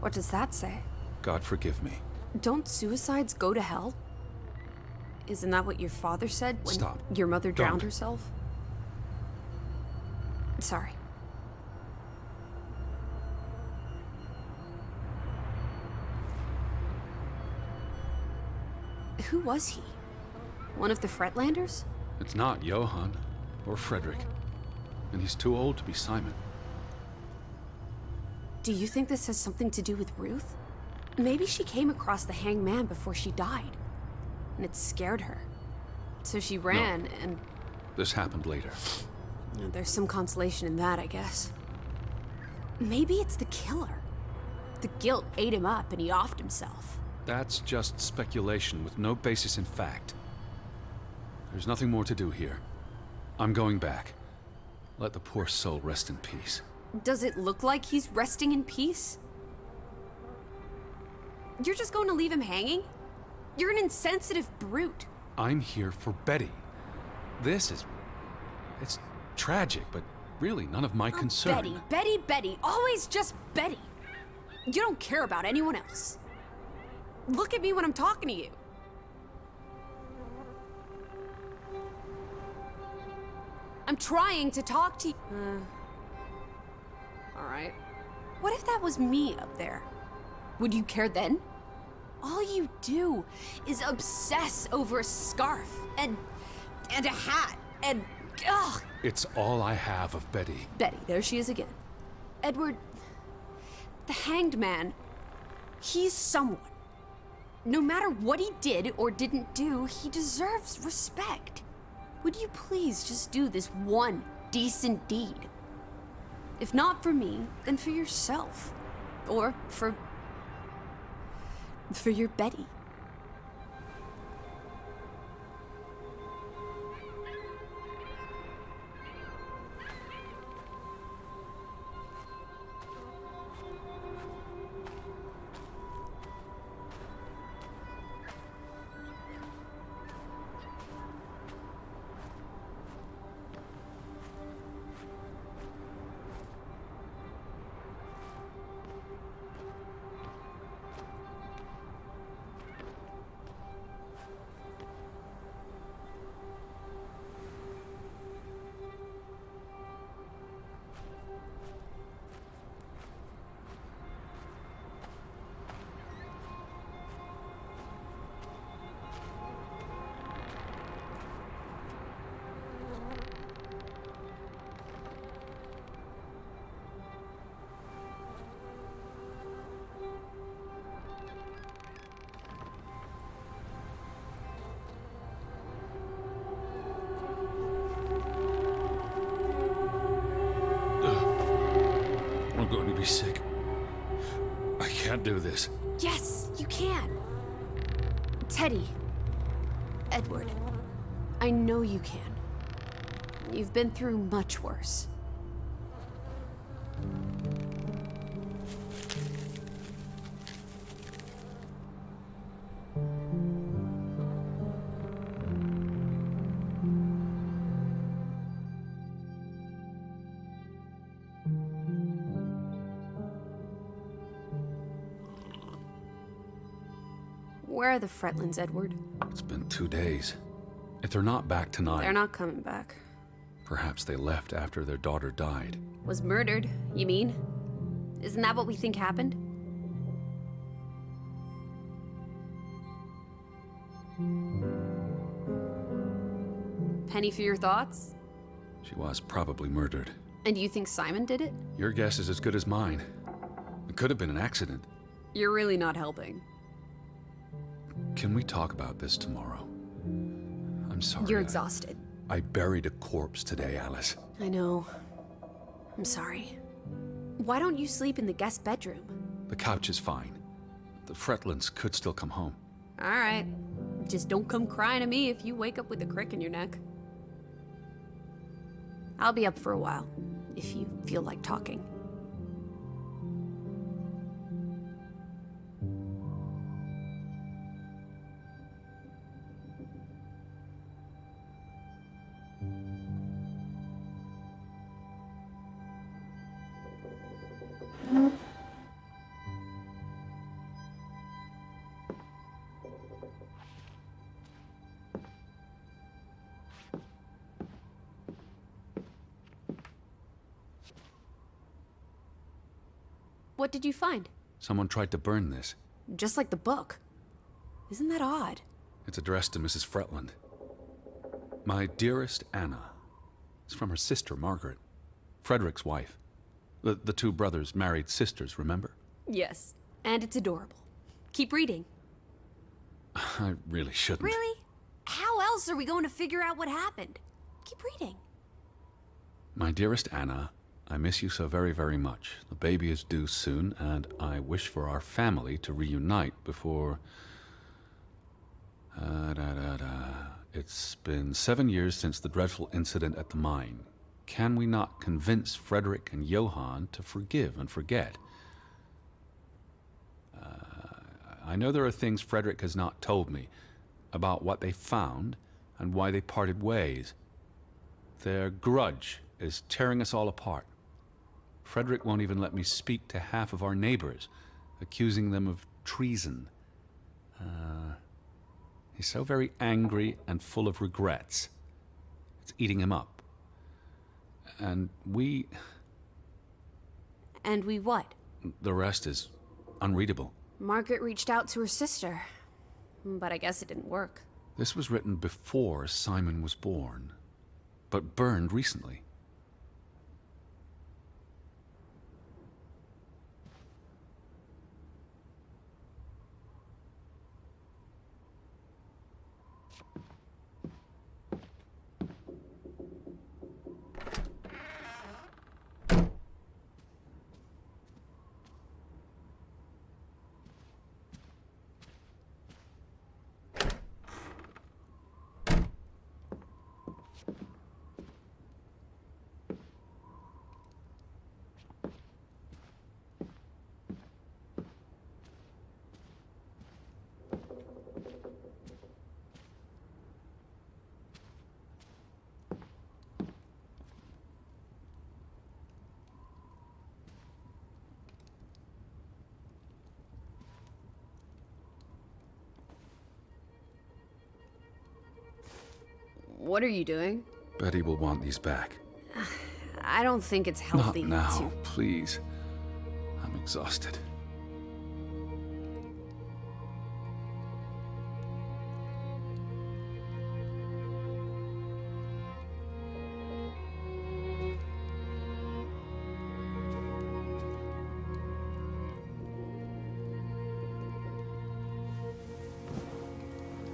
What does that say? God forgive me. Don't suicides go to hell? Isn't that what your father said when Stop. your mother drowned Don't. herself? Sorry. Who was he? One of the Fretlanders? It's not Johann or Frederick. And he's too old to be Simon. Do you think this has something to do with Ruth? Maybe she came across the hanged man before she died, and it scared her. So she ran, and This happened later. there's some consolation in that, I guess. Maybe it's the killer. The guilt ate him up, and he offed himself. That's just speculation with no basis in fact. There's nothing more to do here. I'm going back. Let the poor soul rest in peace. Does it look like he's resting in peace? You're just going to leave him hanging? You're an insensitive brute. I'm here for Betty. It's tragic, but really none of my concern. Betty, Betty, Betty. Always just Betty. You don't care about anyone else. Look at me when I'm talking to you. I'm trying to talk to you. All right. What if that was me up there? Would you care then? All you do is obsess over a scarf and a hat and ugh. It's all I have of Betty. Betty, there she is again. Edward, the hanged man, he's someone. No matter what he did or didn't do, he deserves respect. Would you please just do this one decent deed? If not for me, then for yourself. Or for your Betty. I'm going to be sick. I can't do this. Yes, you can. Teddy. Edward. I know you can. You've been through much worse. Where are the Fretlands, Edward? It's been 2 days. If they're not back tonight, They're not coming back. perhaps they left after their daughter died. Was murdered, you mean? Isn't that what we think happened? Penny for your thoughts? She was probably murdered. And you think Simon did it? Your guess is as good as mine. It could have been an accident. You're really not helping. Can we talk about this tomorrow? I'm sorry. You're exhausted. I buried a corpse today, Alice. I know. I'm sorry. Why don't you sleep in the guest bedroom? The couch is fine. The Fretlands could still come home. All right. Just don't come crying to me if you wake up with a crick in your neck. I'll be up for a while, if you feel like talking. What did you find? Someone tried to burn this. Just like the book. Isn't that odd? It's addressed to Mrs. Fretland. My dearest Anna. It's from her sister, Margaret. Frederick's wife. The two brothers married sisters, remember? Yes, and it's adorable. Keep reading. I really shouldn't. Really? How else are we going to figure out what happened? Keep reading. My dearest Anna, I miss you so very, very much. The baby is due soon, and I wish for our family to reunite before... It's been 7 years since the dreadful incident at the mine. Can we not convince Frederick and Johann to forgive and forget? I know there are things Frederick has not told me about what they found and why they parted ways. Their grudge is tearing us all apart. Frederick won't even let me speak to half of our neighbors, accusing them of treason. He's so very angry and full of regrets. It's eating him up. And we... And we what? The rest is unreadable. Margaret reached out to her sister, but I guess it didn't work. This was written before Simon was born, but burned recently. What are you doing? Betty will want these back. I don't think it's healthy Not now, to... please. I'm exhausted.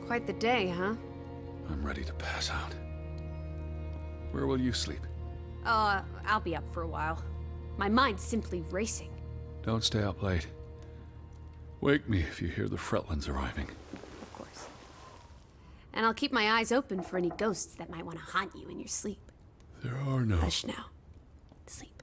Quite the day, huh? I'm ready to pass out. Where will you sleep? I'll be up for a while. My mind's simply racing. Don't stay up late. Wake me if you hear the Fretlands arriving. Of course. And I'll keep my eyes open for any ghosts that might want to haunt you in your sleep. There are no... Hush now. Sleep.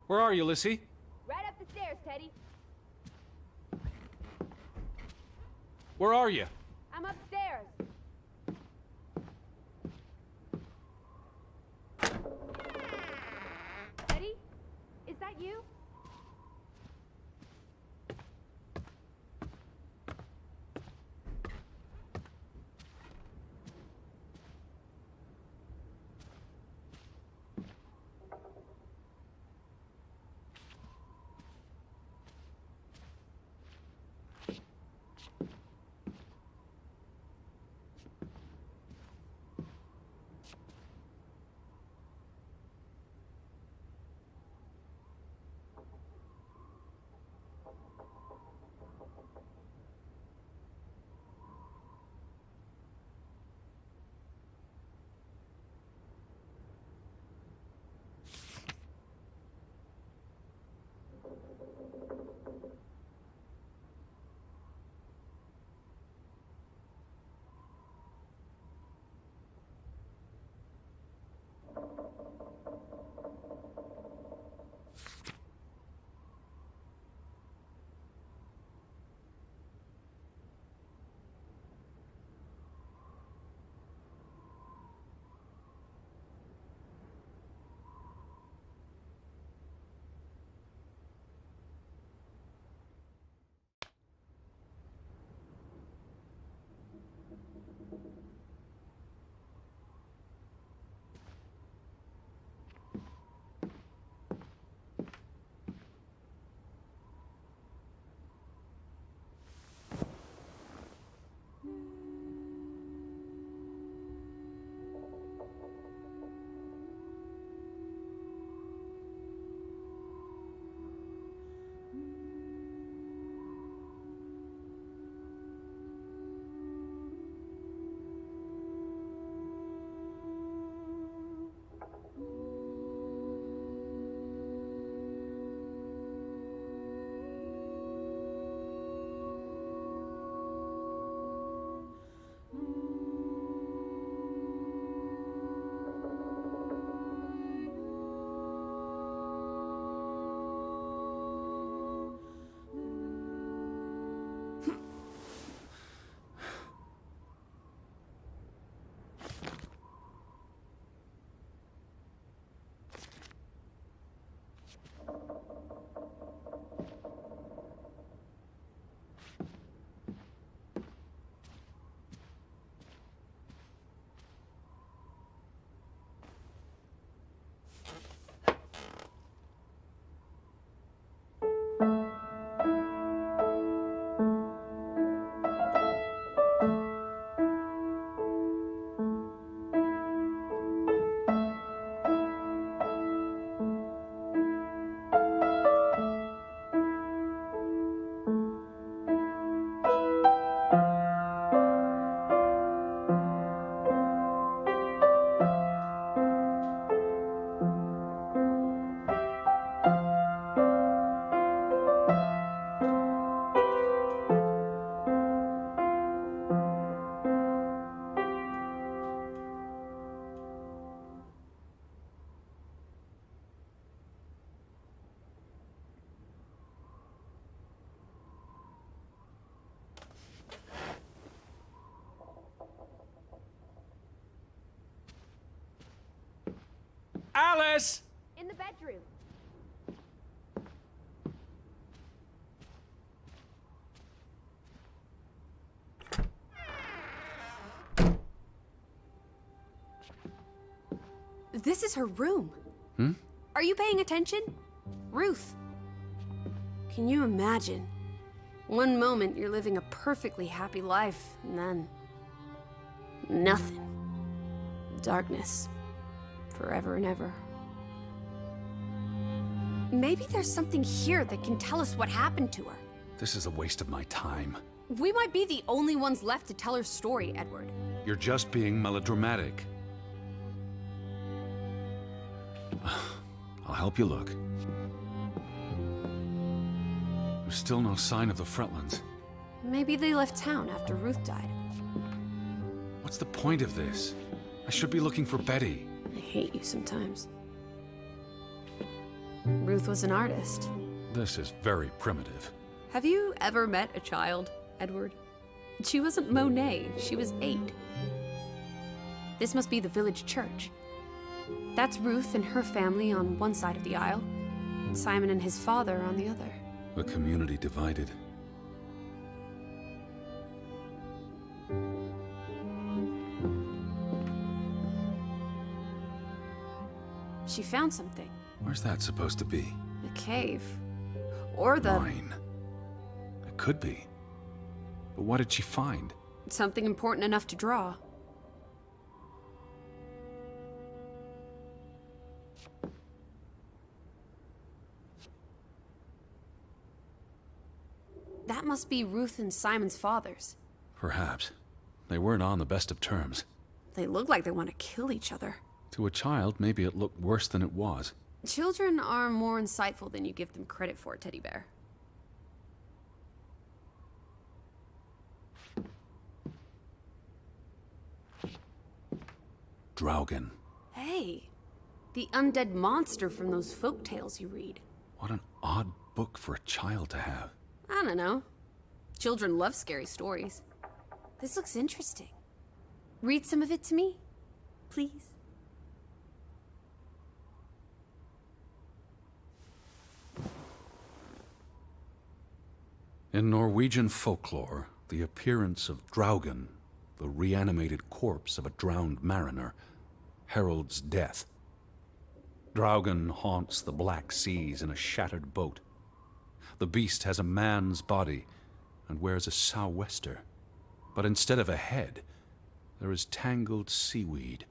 Where are you, Lissy? Right up the stairs, Teddy. Where are you? I'm upstairs. Teddy? Is that you? Alice! In the bedroom. This is her room. Are you paying attention? Ruth. Can you imagine? One moment you're living a perfectly happy life, and then... nothing. Darkness. Forever and ever. Maybe there's something here that can tell us what happened to her. This is a waste of my time. We might be the only ones left to tell her story, Edward. You're just being melodramatic. I'll help you look. There's still no sign of the Fretlands. Maybe they left town after Ruth died. What's the point of this? I should be looking for Betty. I hate you sometimes. Ruth was an artist. This is very primitive. Have you ever met a child, Edward? She wasn't Monet, she was 8. This must be the village church. That's Ruth and her family on one side of the aisle, Simon and his father on the other. A community divided. She found something. Where's that supposed to be? A cave. Or the... Mine. It could be. But what did she find? something important enough to draw. That must be Ruth and Simon's fathers. Perhaps. They weren't on the best of terms. They look like they want to kill each other. To a child, maybe it looked worse than it was. Children are more insightful than you give them credit for, Teddy Bear. Draugen. Hey, the undead monster from those folk tales you read. What an odd book for a child to have. I don't know. Children love scary stories. This looks interesting. Read some of it to me, please. In Norwegian folklore, the appearance of Draugen, the reanimated corpse of a drowned mariner, heralds death. Draugen haunts the Black Seas in a shattered boat. The beast has a man's body and wears a sou'wester, but instead of a head, there is tangled seaweed,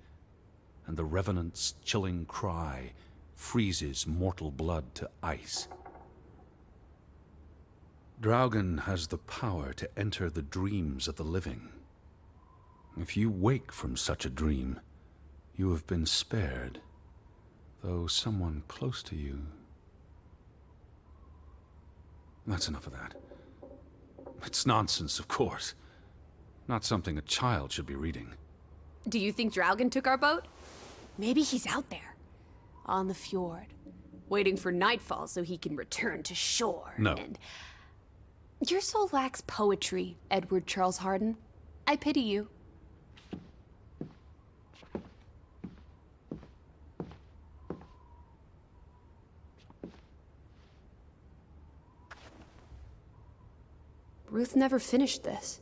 and the revenant's chilling cry freezes mortal blood to ice. Draugen has the power to enter the dreams of the living. If you wake from such a dream, you have been spared, though someone close to you... That's enough of that. It's nonsense, of course. Not something a child should be reading. Do you think Draugen took our boat? Maybe he's out there, on the fjord, waiting for nightfall so he can return to shore. No. And your soul lacks poetry, Edward Charles Harden. I pity you. Ruth never finished this.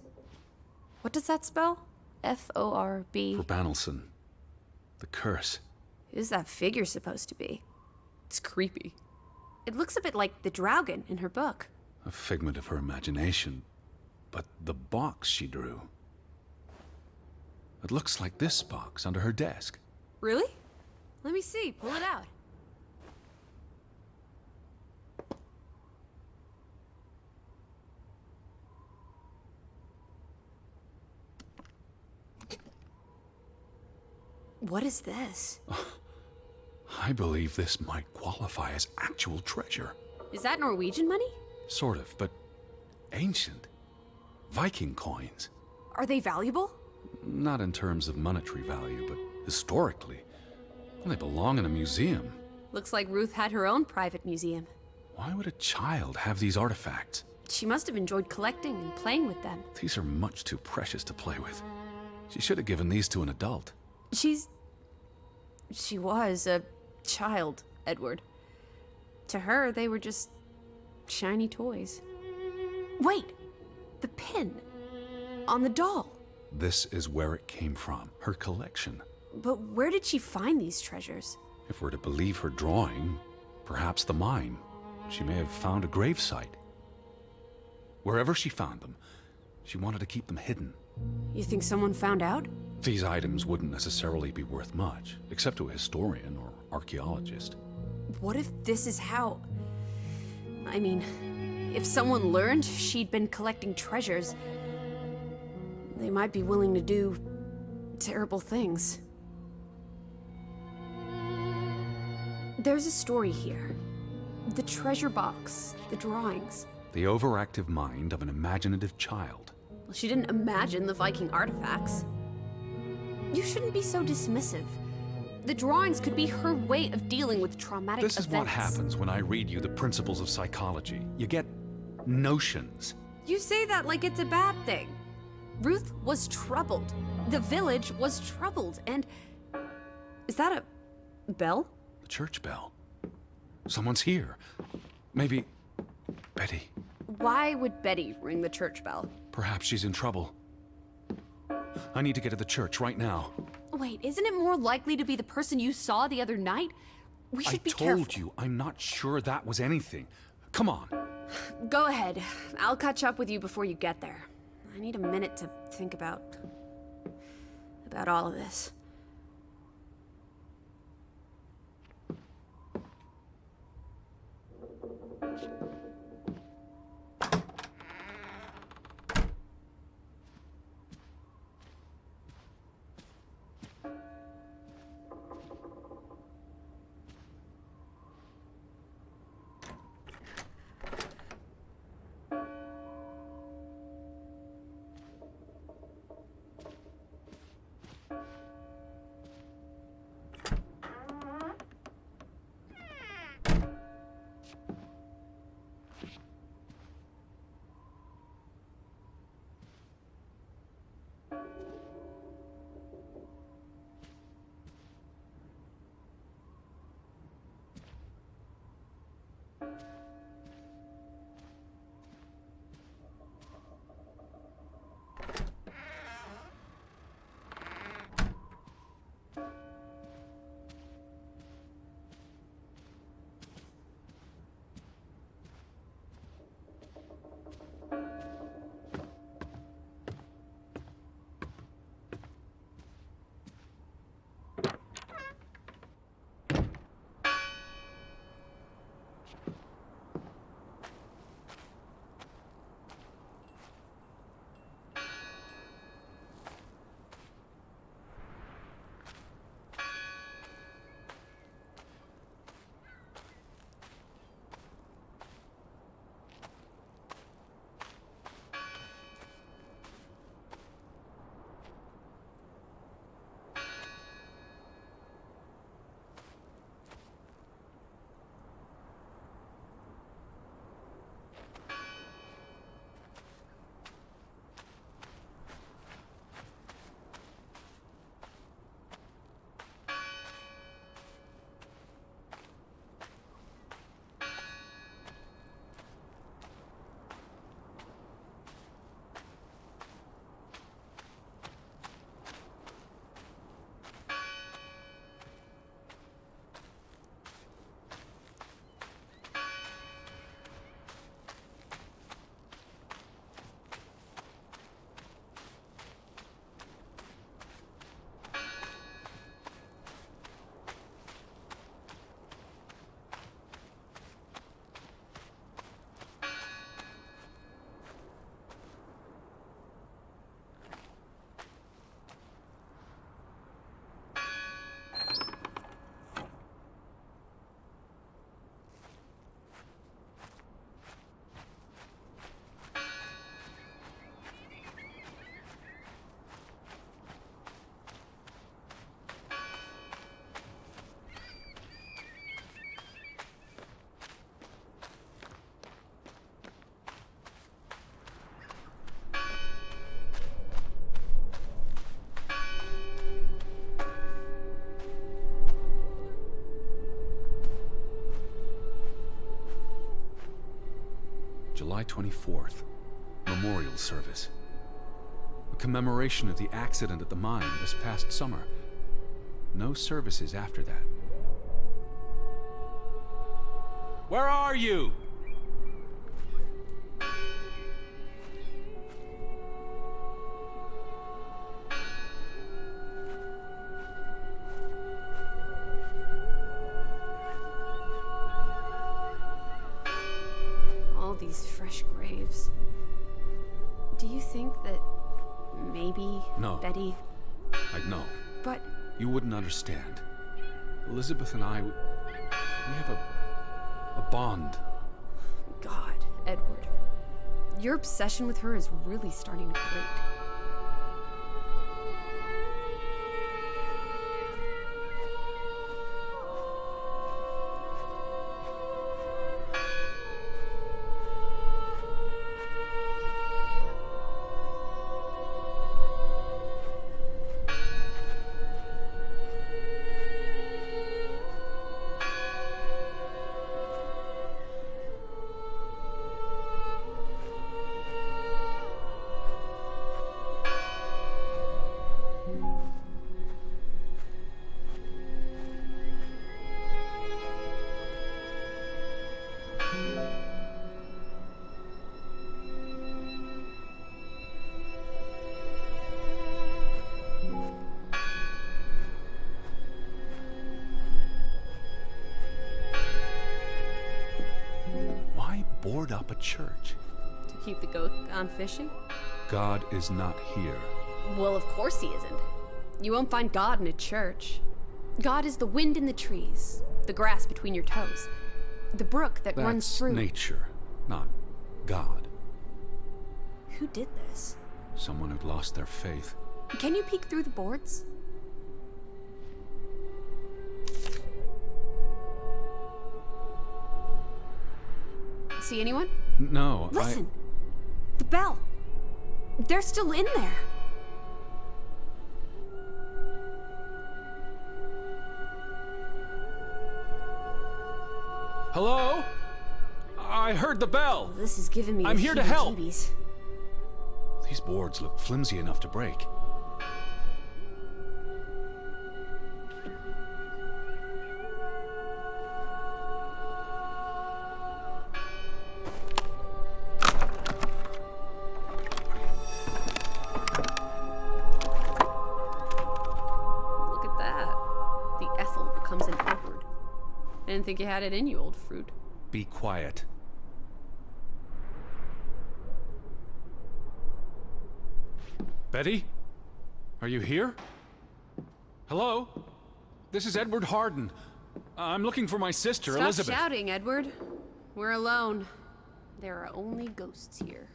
What does that spell? F-O-R-B. For Banelson. The curse. Who's that figure supposed to be? It's creepy. It looks a bit like the Draugen in her book. A figment of her imagination. But the box she drew... It looks like this box under her desk. Really? Let me see. Pull it out. What is this? I believe this might qualify as actual treasure. Is that Norwegian money? Sort of, but ancient. Viking coins. Are they valuable? Not in terms of monetary value, but historically. They belong in a museum. Looks like Ruth had her own private museum. Why would a child have these artifacts? She must have enjoyed collecting and playing with them. These are much too precious to play with. She should have given these to an adult. She was a child, Edward. To her, they were just shiny toys. Wait! The pin! On the doll! This is where it came from, her collection. But where did she find these treasures? If we're to believe her drawing, perhaps the mine. She may have found a gravesite. Wherever she found them, she wanted to keep them hidden. You think someone found out? These items wouldn't necessarily be worth much, except to a historian or archaeologist. What if this is how... I mean, if someone learned she'd been collecting treasures, they might be willing to do terrible things. There's a story here. The treasure box, the drawings. The overactive mind of an imaginative child. Well, she didn't imagine the Viking artifacts. You shouldn't be so dismissive. The drawings could be her way of dealing with traumatic events. This is what happens when I read you the principles of psychology. You get notions. You say that like it's a bad thing. Ruth was troubled. The village was troubled, and... Is that a bell? The church bell. Someone's here. Maybe... Betty. Why would Betty ring the church bell? Perhaps she's in trouble. I need to get to the church right now. Wait, isn't it more likely to be the person you saw the other night? We should be careful. I told you, I'm not sure that was anything. Come on. Go ahead. I'll catch up with you before you get there. I need a minute to think about all of this. July 24th. Memorial service. A commemoration of the accident at the mine this past summer. No services after that. Where are you? All these fresh graves. Do you think that maybe No. Betty... I'd know. But... You wouldn't understand. Elizabeth and I, we have a bond. God, Edward. Your obsession with her is really starting to grate. Board up a church. To keep the goat gone fishing? God is not here. Well, of course he isn't. You won't find God in a church. God is the wind in the trees, the grass between your toes, the brook that runs through... That's nature, not God. Who did this? Someone who'd lost their faith. Can you peek through the boards? See anyone? No, Listen! The bell! They're still in there! Hello? I heard the bell! This is giving me I'm the here to help. heebie-jeebies. These boards look flimsy enough to break. Look at that. The Ethel becomes an Edward. I didn't think you had it in you, old fruit. Be quiet. Betty? Are you here? Hello? This is Edward Harden. I'm looking for my sister, Stop Elizabeth. shouting, Edward. We're alone. There are only ghosts here.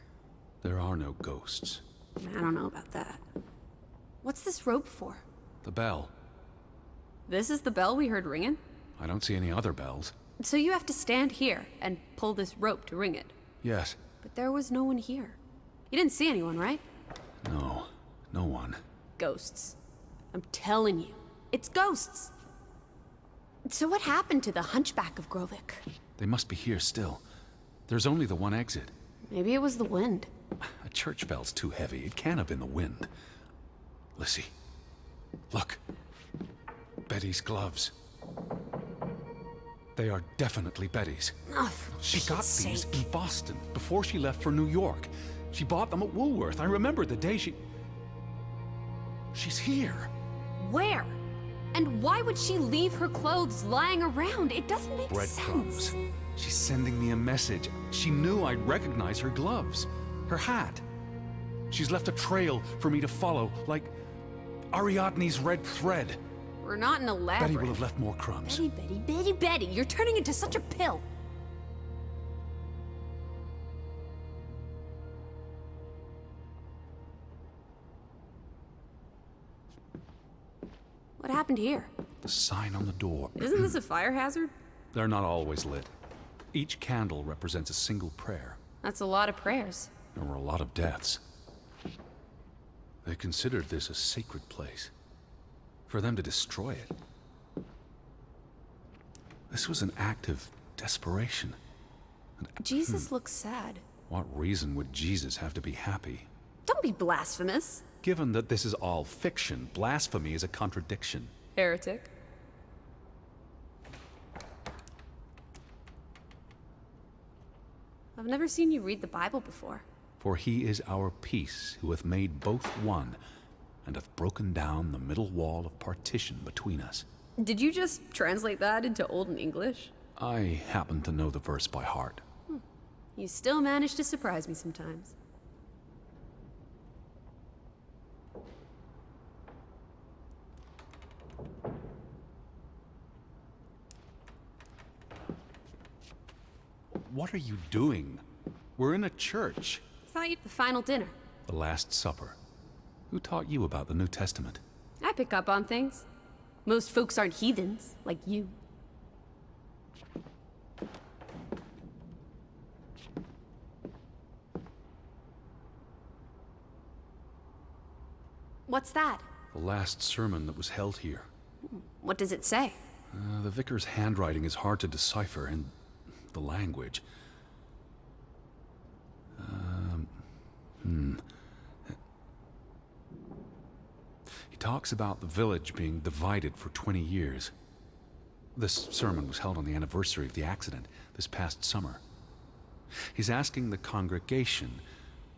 There are no ghosts. I don't know about that. What's this rope for? The bell. This is the bell we heard ringing? I don't see any other bells. So you have to stand here and pull this rope to ring it. Yes. But there was no one here. You didn't see anyone, right? No. No one. Ghosts. I'm telling you. It's ghosts! So what happened to the Hunchback of Grovik? They must be here still. There's only the one exit. Maybe it was the wind. A church bell's too heavy. It can't have been the wind. Lissy. Look. Betty's gloves. They are definitely Betty's. Oh, for She got Pete's these sake. in Boston before she left for New York. She bought them at Woolworth. I remember the day she... She's here. Where? And why would she leave her clothes lying around? It doesn't make Breadcrumbs. sense. She's sending me a message. She knew I'd recognize her gloves. Her hat. She's left a trail for me to follow, like Ariadne's red thread. We're not in a labyrinth. Betty will have left more crumbs. Betty, you're turning into such a pill. What happened here? The sign on the door. Isn't this a fire hazard? They're not always lit. Each candle represents a single prayer. That's a lot of prayers. There were a lot of deaths. They considered this a sacred place. For them to destroy it. This was an act of desperation. Jesus looks sad. What reason would Jesus have to be happy? Don't be blasphemous. Given that this is all fiction, blasphemy is a contradiction. Heretic. I've never seen you read the Bible before. For he is our peace, who hath made both one, and hath broken down the middle wall of partition between us. Did you just translate that into Old English? I happen to know the verse by heart. You still manage to surprise me sometimes. What are you doing? We're in a church. Thought you'd the final dinner. The Last Supper. Who taught you about the New Testament? I pick up on things. Most folks aren't heathens, like you. What's that? The last sermon that was held here. What does it say? The vicar's handwriting is hard to decipher, and the language. He talks about the village being divided for 20 years. This sermon was held on the anniversary of the accident this past summer. He's asking the congregation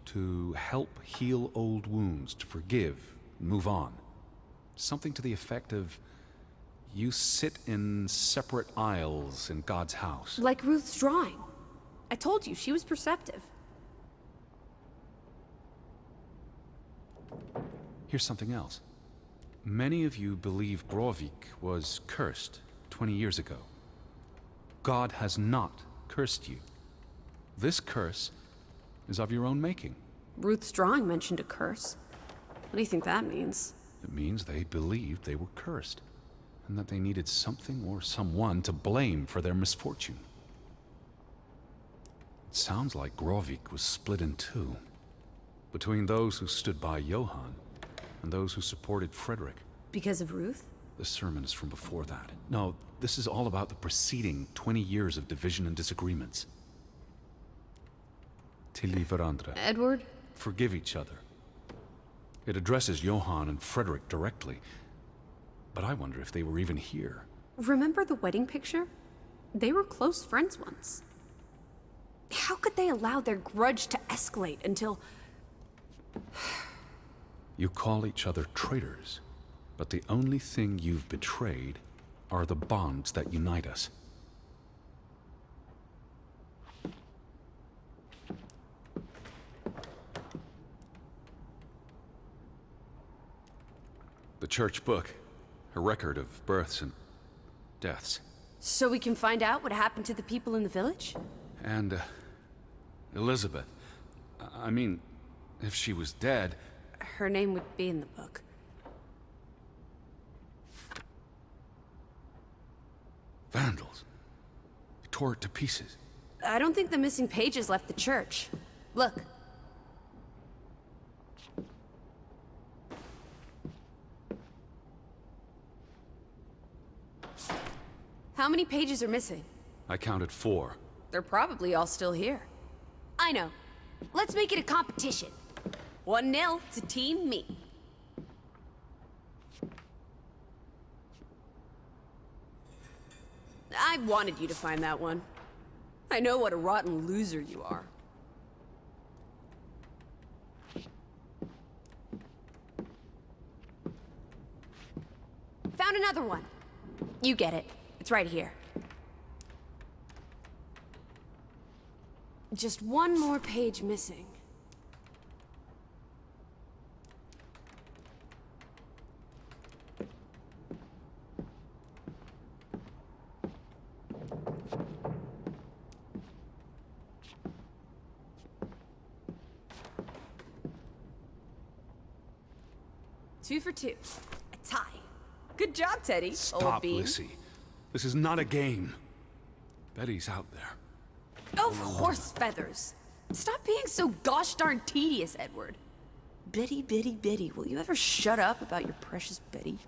to help heal old wounds, to forgive, move on. Something to the effect of, you sit in separate aisles in God's house. Like Ruth's drawing. I told you, she was perceptive. Here's something else. Many of you believe Grovik was cursed 20 years ago. God has not cursed you. This curse is of your own making. Ruth's drawing mentioned a curse. What do you think that means? It means they believed they were cursed, and that they needed something or someone to blame for their misfortune. It sounds like Grovik was split in two, between those who stood by Johann and those who supported Frederick. Because of Ruth? The sermon is from before that. No, this is all about the preceding 20 years of division and disagreements. Tilly varandra. Edward? Forgive each other. It addresses Johann and Frederick directly, but I wonder if they were even here. Remember the wedding picture? They were close friends once. How could they allow their grudge to escalate until... You call each other traitors, but the only thing you've betrayed are the bonds that unite us. The church book, a record of births and deaths. So we can find out what happened to the people in the village? And, Elizabeth. I mean, if she was dead... Her name would be in the book. Vandals. Tore it to pieces. I don't think the missing pages left the church. Look. How many pages are missing? I counted 4. They're probably all still here. I know. Let's make it a competition. 1-0 to Team Me. I wanted you to find that one. I know what a rotten loser you are. Found another one. You get it. It's right here. Just one more page missing. Two for two. A tie. Good job, Teddy. Stop, old bean. Lissy. This is not a game. Betty's out there. Oh, horse feathers. Stop being so gosh darn tedious, Edward. Betty, Betty, Betty. Will you ever shut up about your precious Betty?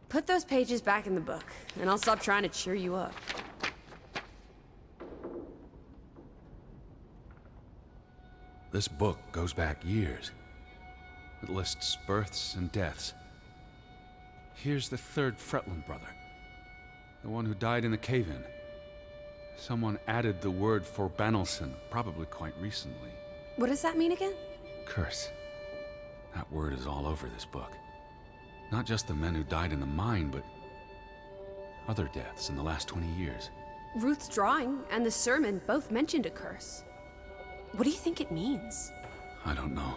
Put those pages back in the book, and I'll stop trying to cheer you up. This book goes back years. It lists births and deaths. Here's the third Fretland brother. The one who died in the cave-in. Someone added the word for Banelson, probably quite recently. What does that mean again? Curse. That word is all over this book. Not just the men who died in the mine, but other deaths in the last 20 years. Ruth's drawing and the sermon both mentioned a curse. What do you think it means? I don't know.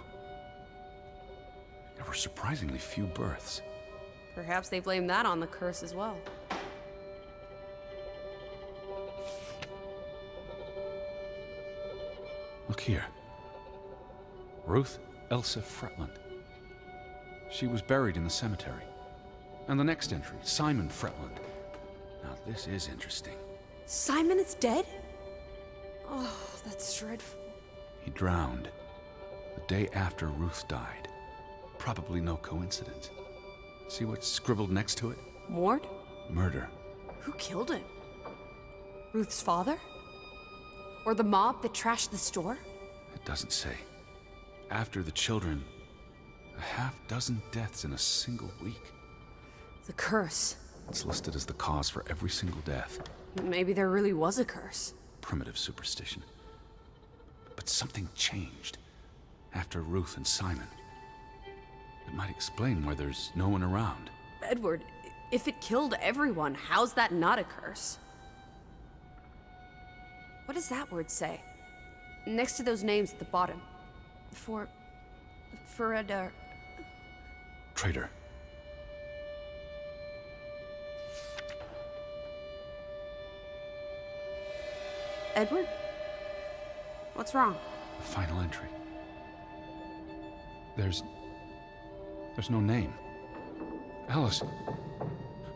There were surprisingly few births. Perhaps they blame that on the curse as well. Look here. Ruth Elsa Fretland. She was buried in the cemetery. And the next entry, Simon Fretland. Now this is interesting. Simon is dead? Oh, that's dreadful. He drowned the day after Ruth died. Probably no coincidence. See what's scribbled next to it? Mord? Murder. Who killed him? Ruth's father? Or the mob that trashed the store? It doesn't say. After the children, a half-dozen deaths in a single week. The curse. It's listed as the cause for every single death. Maybe there really was a curse. Primitive superstition. But something changed after Ruth and Simon. It might explain why there's no one around. Edward, if it killed everyone, how's that not a curse? What does that word say? Next to those names at the bottom. For a Traitor. Edward? What's wrong? The final entry. There's no name. Alice,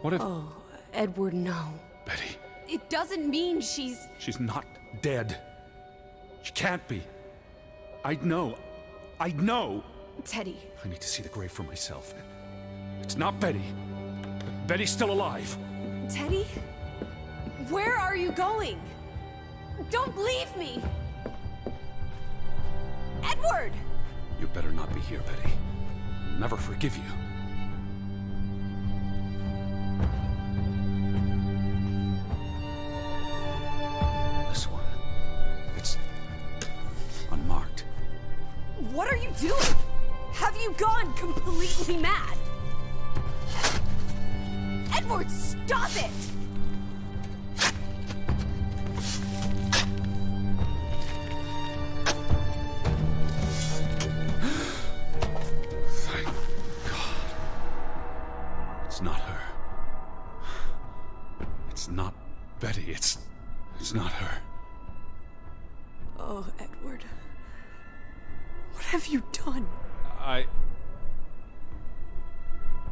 what if... Oh, Edward, no. Betty, It doesn't mean she's she's not dead. She can't be. I'd know. Teddy. I need to see the grave for myself. It's not Betty. Betty's still alive. Teddy? Where are you going? Don't leave me! Edward! You better not be here, Betty. I'll never forgive you. This one. It's unmarked. What are you doing? Have you gone completely mad? Edward, stop it! Thank God. It's not her. It's not Betty. It's not her. Oh, Edward. What have you done?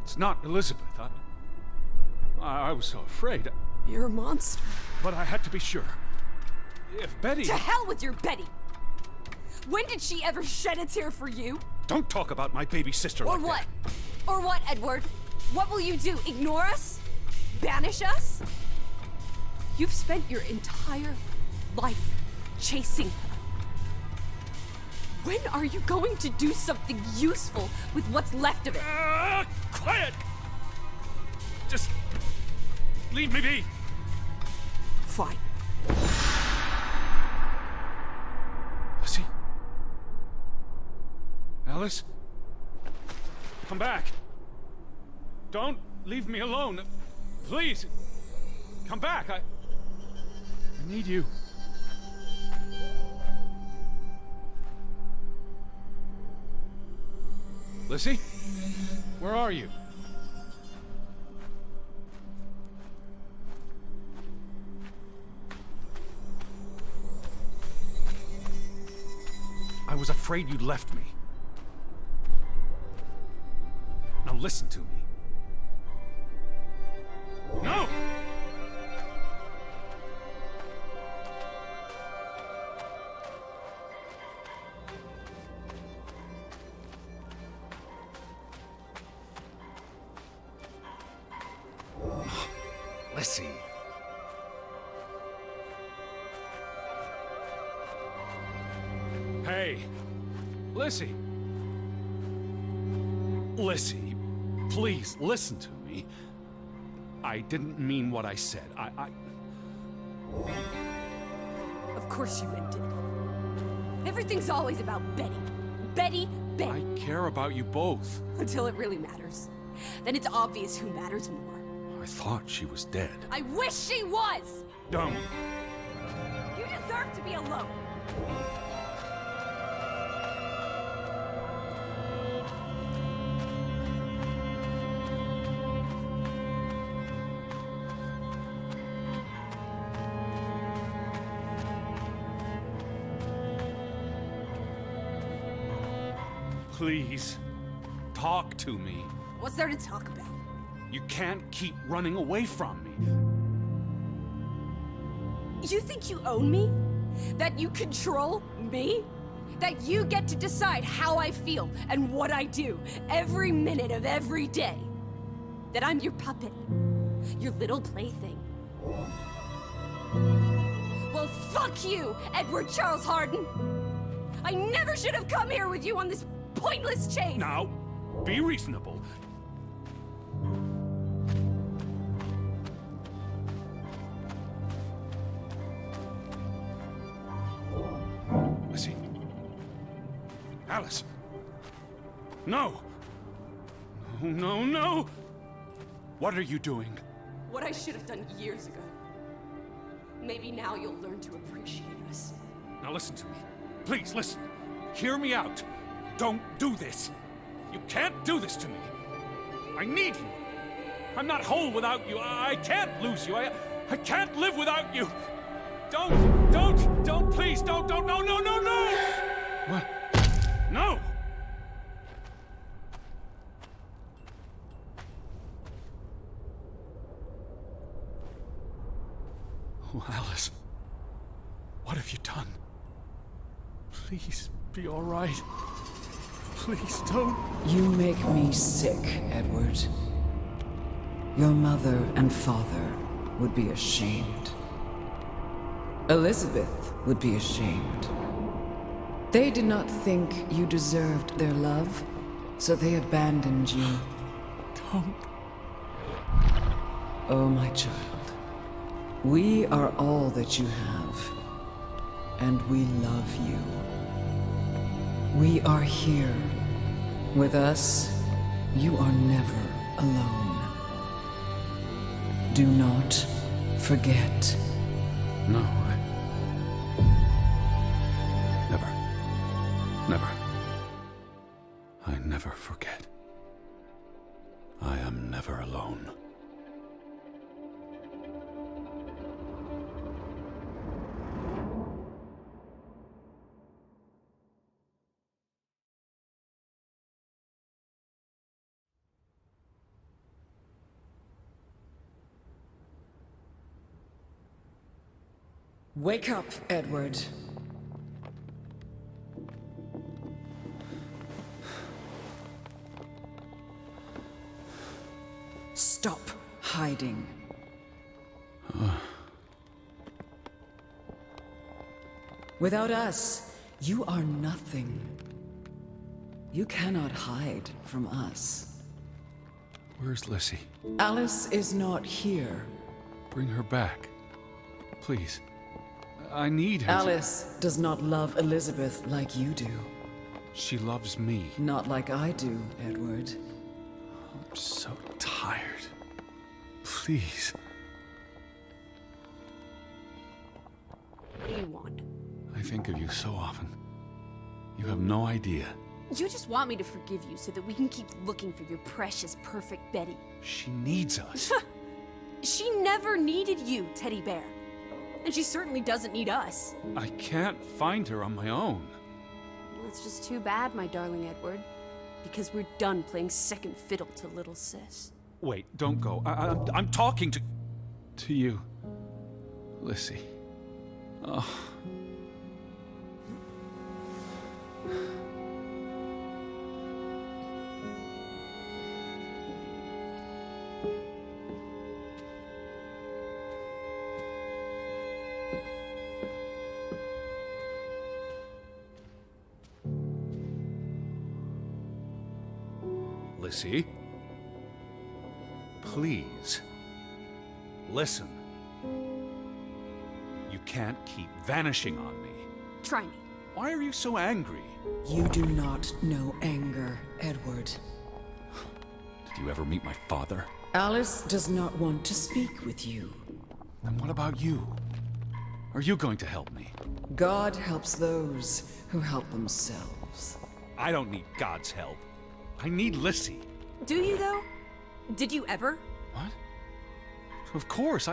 It's not Elizabeth. I was so afraid. You're a monster. But I had to be sure. If Betty... To hell with your Betty! When did she ever shed a tear for you? Don't talk about my baby sister Or like what? that. Or what, Edward? What will you do? Ignore us? Banish us? You've spent your entire life chasing her. When are you going to do something useful with what's left of it? Quiet! Just leave me be. Fine. Lizzie? Alice? Come back. Don't leave me alone. Please. Come back. I need you. Lizzie? Where are you? I was afraid you'd left me. Now listen to me. No! Lizzie. Hey, Lissy! Lissy, please listen to me. I didn't mean what I said. Of course you meant it. Everything's always about Betty. Betty, Betty. I care about you both. Until it really matters. Then it's obvious who matters more. I thought she was dead. I wish she was! Don't. You deserve to be alone. Please, talk to me. What's there to talk about? You can't keep running away from me. You think you own me? That you control me? That you get to decide how I feel and what I do every minute of every day? That I'm your puppet, your little plaything? Well, fuck you, Edward Charles Harden! I never should have come here with you on this pointless chase! Now, be reasonable. Lissy. Alice. No! No, no, no! What are you doing? What I should have done years ago. Maybe now you'll learn to appreciate us. Now listen to me. Please, listen. Hear me out. Don't do this. You can't do this to me. I need you. I'm not whole without you. I can't lose you. I can't live without you. Don't, please, don't, no, no, no, no! What? No! Oh, Alice. What have you done? Please, be all right. Please don't. You make me sick, Edward. Your mother and father would be ashamed. Elizabeth would be ashamed. They did not think you deserved their love, so they abandoned you. Don't. Oh, my child. We are all that you have, and we love you. We are here. With us, you are never alone. Do not forget. No, Never. I never forget. I am never alone. Wake up, Edward. Stop hiding. Without us, you are nothing. You cannot hide from us. Where's Lissy? Alice is not here. Bring her back. Please. I need her. Alice does not love Elizabeth like you do. She loves me. Not like I do, Edward. I'm so tired. Please. What do you want? I think of you so often. You have no idea. You just want me to forgive you so that we can keep looking for your precious, perfect Betty. She needs us. She never needed you, Teddy Bear. And she certainly doesn't need us. I can't find her on my own. Well, it's just too bad, my darling Edward. Because we're done playing second fiddle to little sis. Wait, don't go. I'm talking to... To you, Lissy. Oh. Lissy. Please. Listen. You can't keep vanishing on me. Try me. Why are you so angry? You do not know anger, Edward. Did you ever meet my father? Alice does not want to speak with you. Then what about you? Are you going to help me? God helps those who help themselves. I don't need God's help. I need Lissy. Do you, though? Did you ever? What? Of course,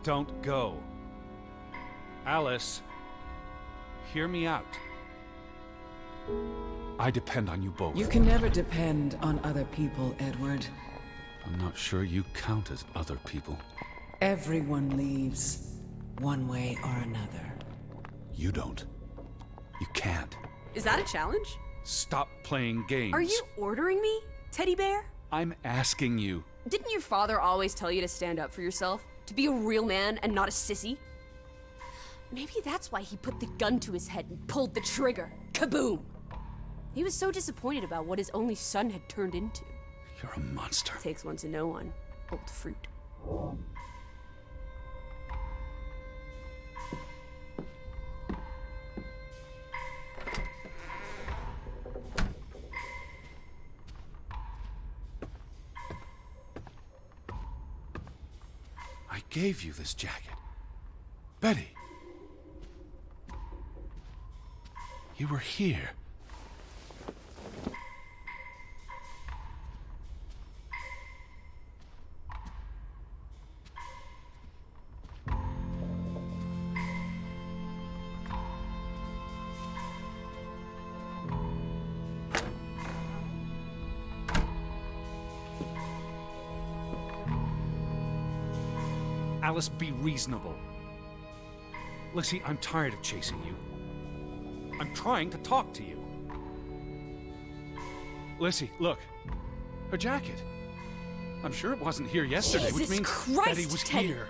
Don't go. Alice, hear me out. I depend on you both. You can never depend on other people, Edward. I'm not sure you count as other people. Everyone leaves, one way or another. You don't. You can't. Is that a challenge? Stop playing games. Are you ordering me, teddy bear? I'm asking you. Didn't your father always tell you to stand up for yourself? To be a real man and not a sissy? Maybe that's why he put the gun to his head and pulled the trigger. Kaboom! He was so disappointed about what his only son had turned into. You're a monster. Takes one to know one. Old fruit. I gave you this jacket. Betty. You were here. Alice, be reasonable. Lissy, I'm tired of chasing you. I'm trying to talk to you. Lissy, look. Her jacket. I'm sure it wasn't here yesterday, which Jesus means Christ, Betty was Teddy. here.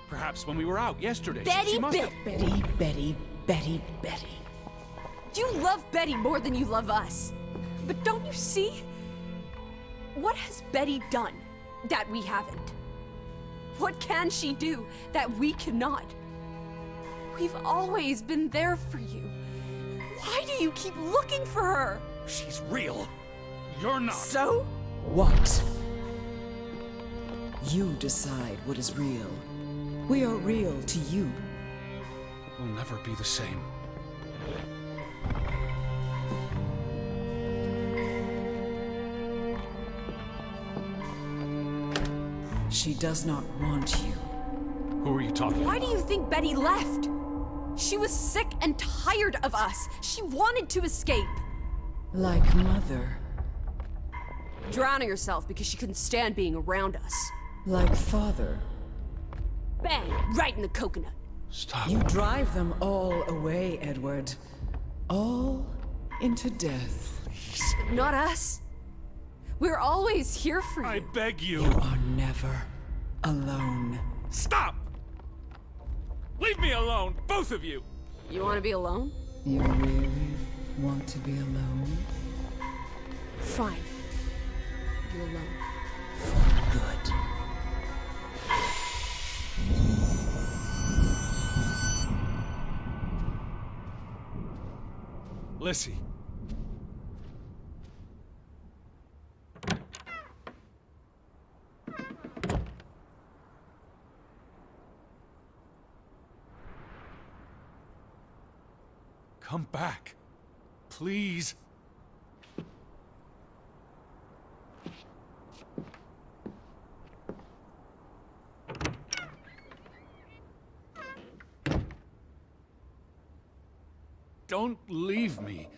Perhaps when we were out yesterday. Betty, she must have... Betty. You love Betty more than you love us. But don't you see? What has Betty done that we haven't? What can she do that we cannot? We've always been there for you. Why do you keep looking for her? She's real. You're not. So? What? You decide what is real. We are real to you. We'll never be the same. She does not want you. Who are you talking Why about? do you think Betty left? She was sick and tired of us. She wanted to escape. Like Mother. Drowning herself because she couldn't stand being around us. Like Father. Bang! Right in the coconut. Stop. You drive them all away, Edward. All into death. Not us. We're always here for you. I beg you. You are never alone. Stop! Leave me alone, both of you! You want to be alone? You really want to be alone? Fine. You're alone. Good. Lissy. Come back. Please. Don't leave me.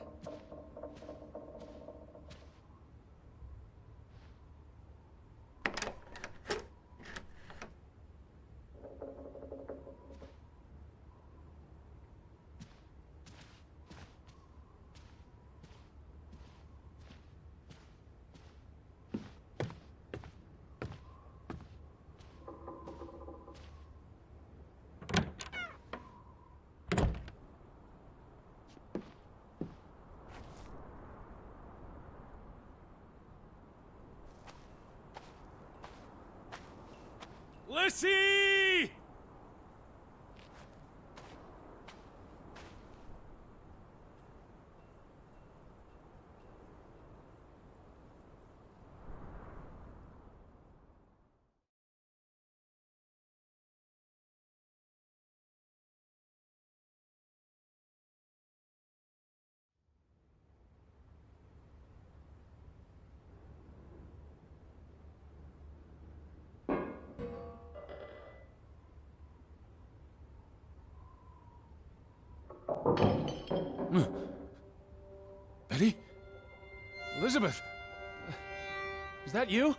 Lissy! Betty? Elizabeth? Is that you?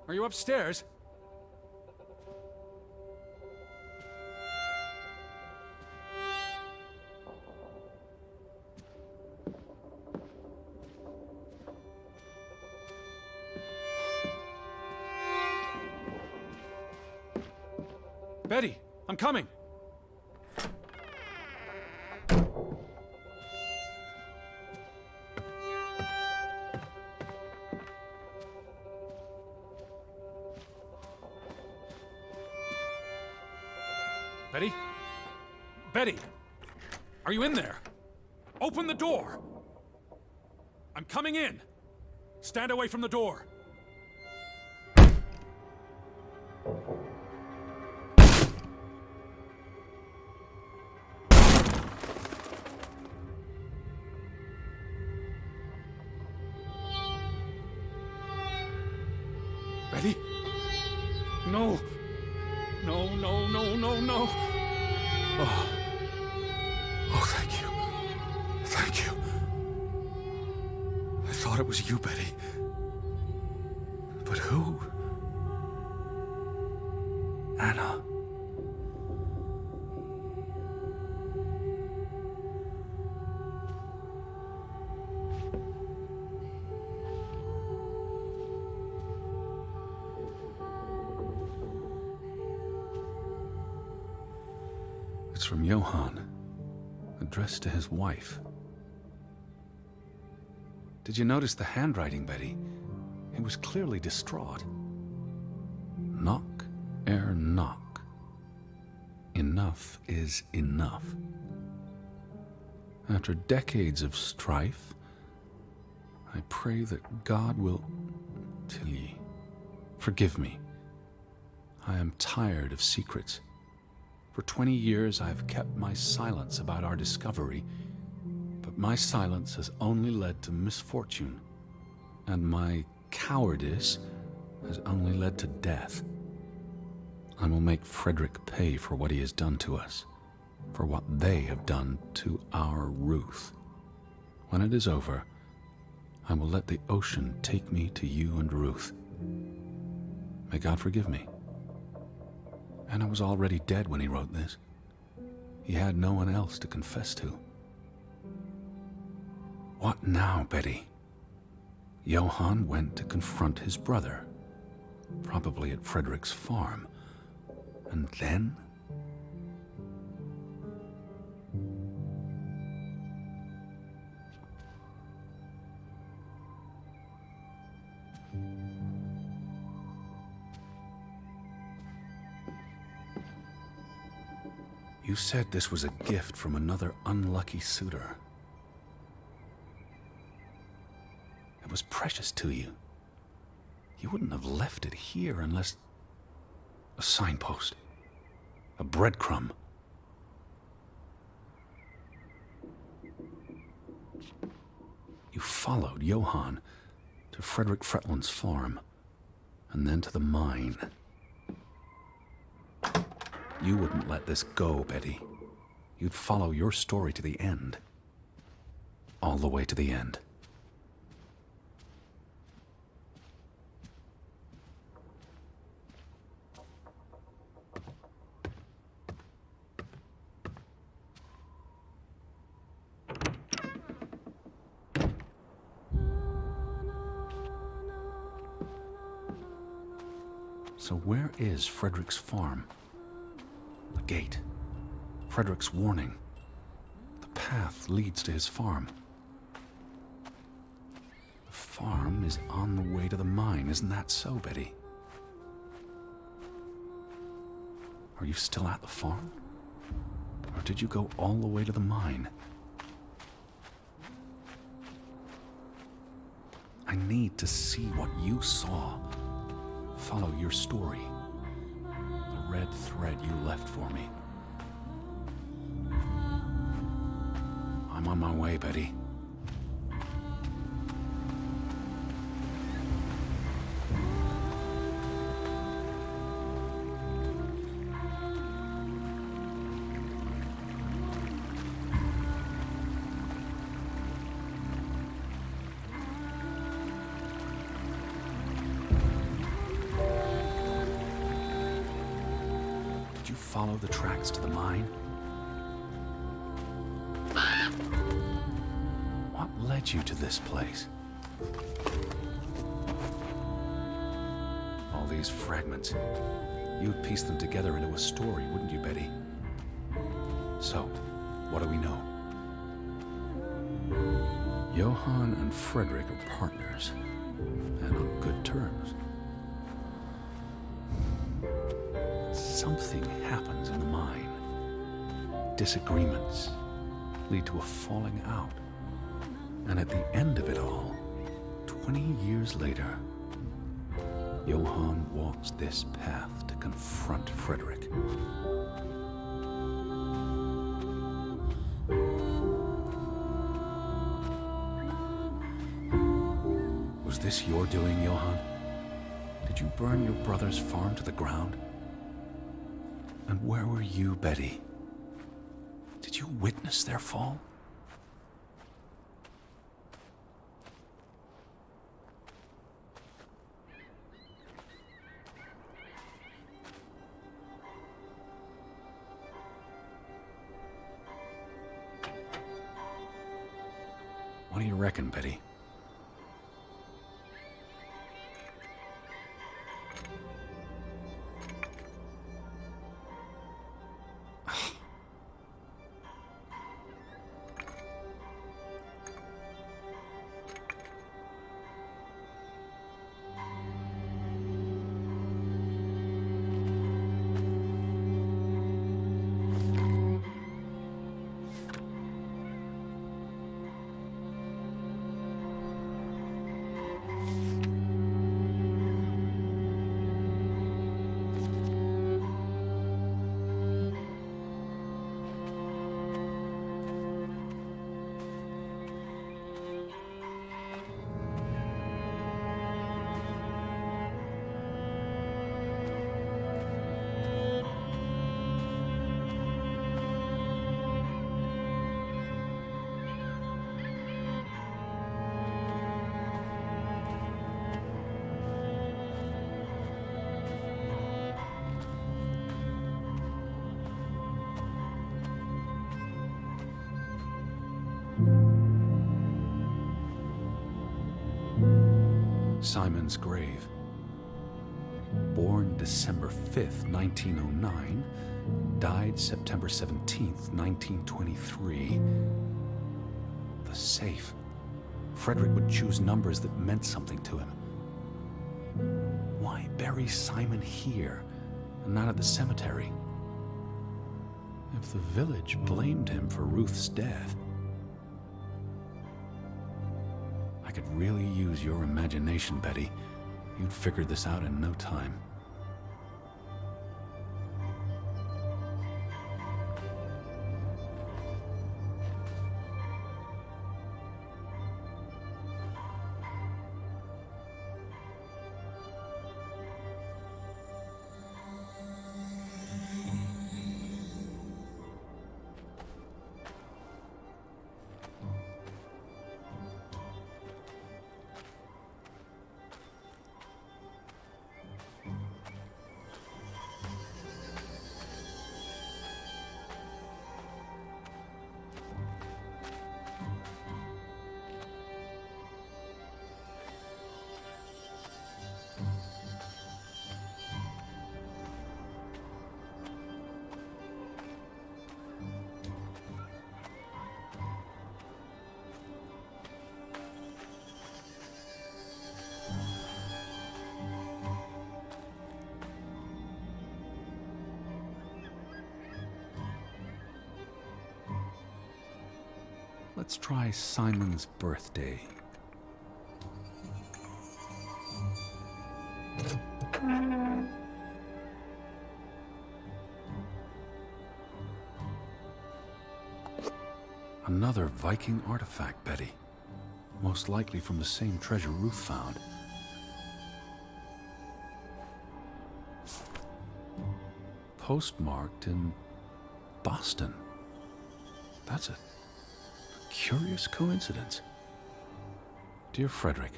Are you upstairs? Betty, I'm coming. Betty? Betty! Are you in there? Open the door! I'm coming in! Stand away from the door! Betty? No! No, no, no, no, no! Oh. Oh, thank you. Thank you. I thought it was you, Betty. But who? Anna. It's from Johann, addressed to his wife. Did you notice the handwriting, Betty? He was clearly distraught. Knock ere knock. Enough is enough. After decades of strife, I pray that God will... Tilly, forgive me. I am tired of secrets. For 20 years, I've kept my silence about our discovery, but my silence has only led to misfortune, and my cowardice has only led to death. I will make Frederick pay for what he has done to us, for what they have done to our Ruth. When it is over, I will let the ocean take me to you and Ruth. May God forgive me. Anna was already dead when he wrote this. He had no one else to confess to. What now, Betty? Johann went to confront his brother, probably at Frederick's farm. And then? You said this was a gift from another unlucky suitor. It was precious to you. You wouldn't have left it here unless... a signpost. A breadcrumb. You followed Johann to Frederick Fretland's farm, and then to the mine. You wouldn't let this go, Betty. You'd follow your story to the end. All the way to the end. So where is Frederick's farm? The gate. Frederick's warning. The path leads to his farm. The farm is on the way to the mine, isn't that so, Betty? Are you still at the farm? Or did you go all the way to the mine? I need to see what you saw. Follow your story. The red thread you left for me. I'm on my way, Betty. Did you follow the tracks to the mine? What led you to this place? All these fragments. You'd piece them together into a story, wouldn't you, Betty? So, what do we know? Johann and Frederick are partners, and on good terms. Something happens in the mine. Disagreements lead to a falling out. And at the end of it all, 20 years later, Johann walks this path to confront Frederick. Was this your doing, Johann? Did you burn your brother's farm to the ground? And where were you, Betty? Did you witness their fall? What do you reckon, Betty? Simon's grave. Born December 5th, 1909, died September 17th, 1923. The safe. Frederick would choose numbers that meant something to him. Why bury Simon here and not at the cemetery? If the village blamed him for Ruth's death, I could really use your imagination, Betty. You'd figured this out in no time. Let's try Simon's birthday. Another Viking artifact, Betty. Most likely from the same treasure Ruth found. Postmarked in Boston. That's a curious coincidence. Dear Frederick,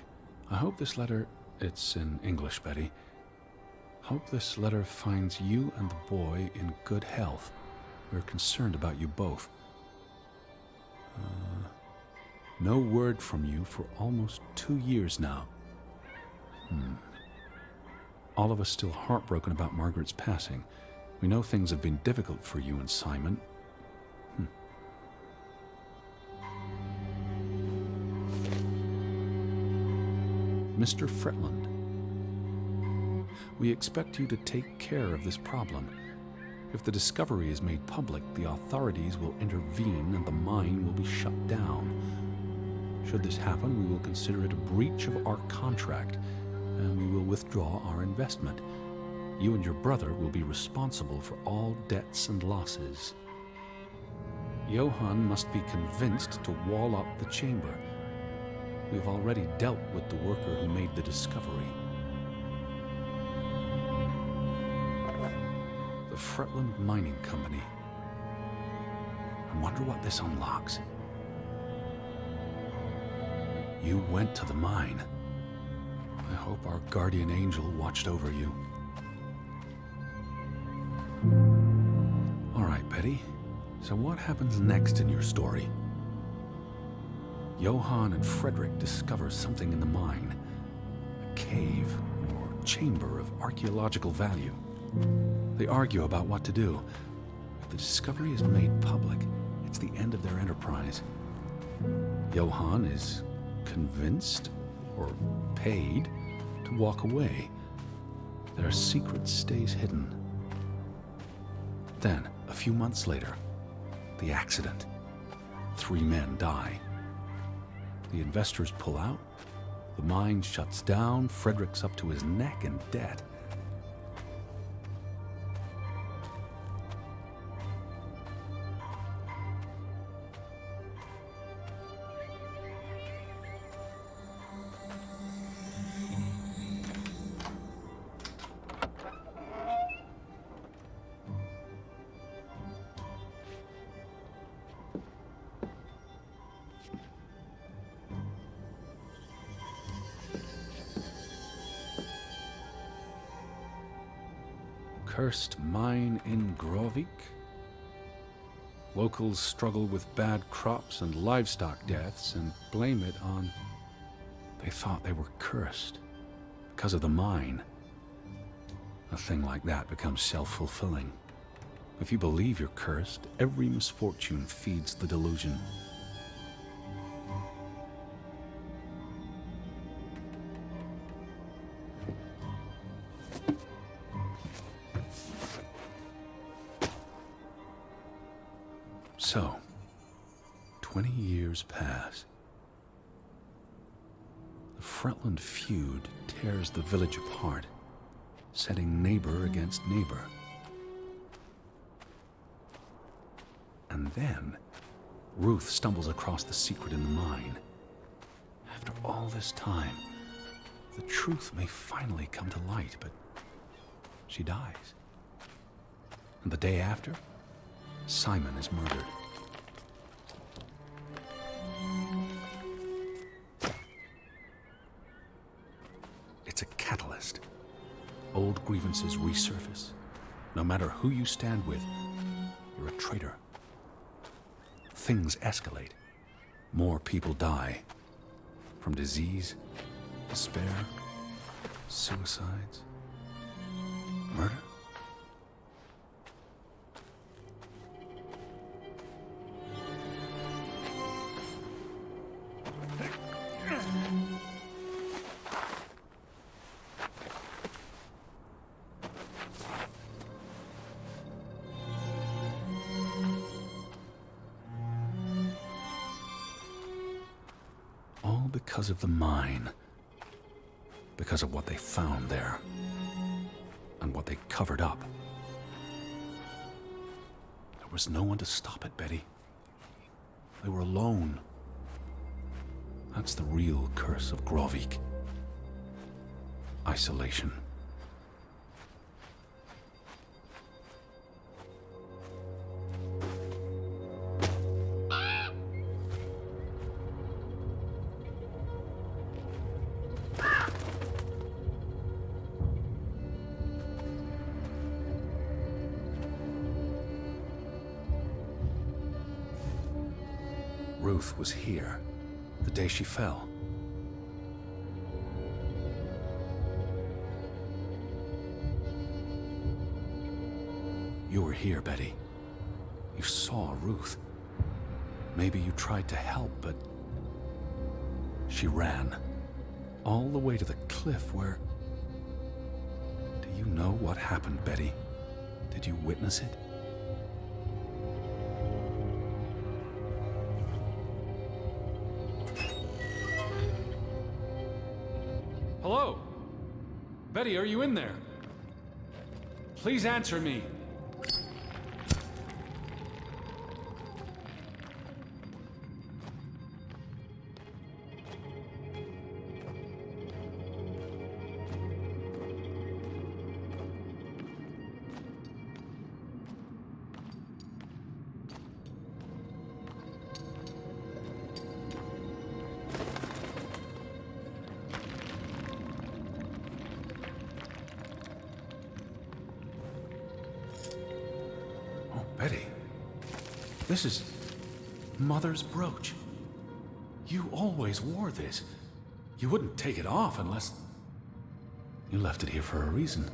I hope this letter, it's in English, Betty. Hope this letter finds you and the boy in good health. We're concerned about you both. No word from you for almost 2 years now. All of us still heartbroken about Margaret's passing. We know things have been difficult for you and Simon. Mr. Fretland, we expect you to take care of this problem. If the discovery is made public, the authorities will intervene and the mine will be shut down. Should this happen, we will consider it a breach of our contract, and we will withdraw our investment. You and your brother will be responsible for all debts and losses. Johann must be convinced to wall up the chamber. We've already dealt with the worker who made the discovery. The Fretland Mining Company. I wonder what this unlocks. You went to the mine. I hope our guardian angel watched over you. All right, Betty. So what happens next in your story? Johann and Frederick discover something in the mine. A cave or chamber of archaeological value. They argue about what to do. If the discovery is made public, it's the end of their enterprise. Johann is convinced or paid to walk away. Their secret stays hidden. Then, a few months later, the accident. 3 men die. The investors pull out. The mine shuts down. Frederick's up to his neck in debt. Cursed mine in Grovik. Locals struggle with bad crops and livestock deaths and blame it on... They thought they were cursed because of the mine. A thing like that becomes self-fulfilling. If you believe you're cursed, every misfortune feeds the delusion. So, 20 years pass. The Fretland feud tears the village apart, setting neighbor against neighbor. And then, Ruth stumbles across the secret in the mine. After all this time, the truth may finally come to light, but she dies. And the day after, Simon is murdered. It's a catalyst. Old grievances resurface. No matter who you stand with, you're a traitor. Things escalate. More people die. From disease, despair, suicides, murder. All because of the mine. Because of what they found there. And what they covered up. There was no one to stop it, Betty. They were alone. That's the real curse of Grovik. Isolation. Ruth was here, the day she fell. You were here, Betty. You saw Ruth. Maybe you tried to help, but she ran. All the way to the cliff where... Do you know what happened, Betty? Did you witness it? Hello? Betty, are you in there? Please answer me. Betty, this is Mother's brooch. You always wore this. You wouldn't take it off unless... You left it here for a reason.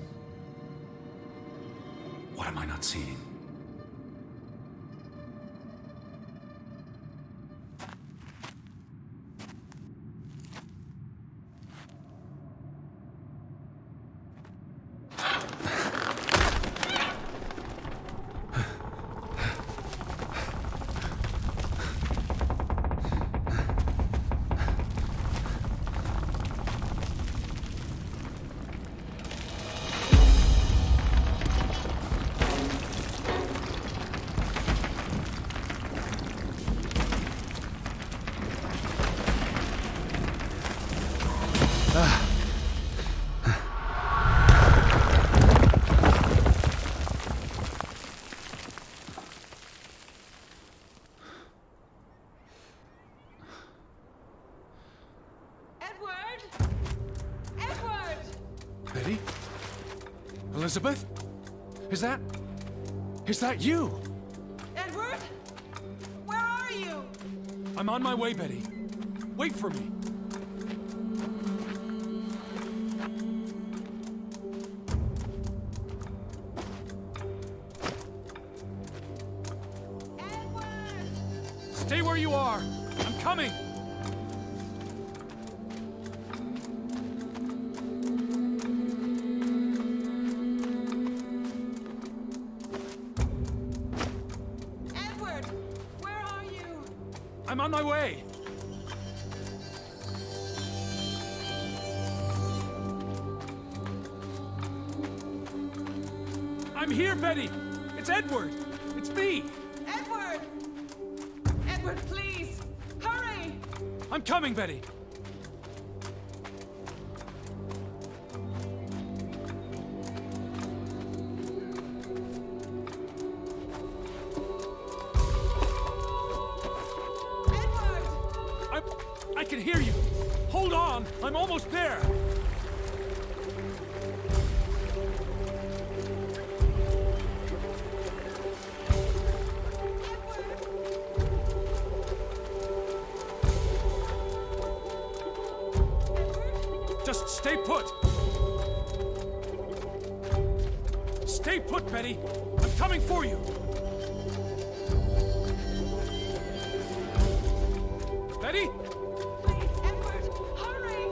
What am I not seeing? Betty? Elizabeth? Is that you? Edward? Where are you? I'm on my way, Betty. Wait for me. Edward! Stay where you are. I'm coming. Edward! Where are you? I'm on my way. I'm here, Betty. It's Edward. It's me. Edward! Edward, please! Hurry! I'm coming, Betty. Edward! I can hear you. Hold on. I'm almost there. Just stay put. Stay put, Betty. I'm coming for you. Betty? Please, Edward, hurry!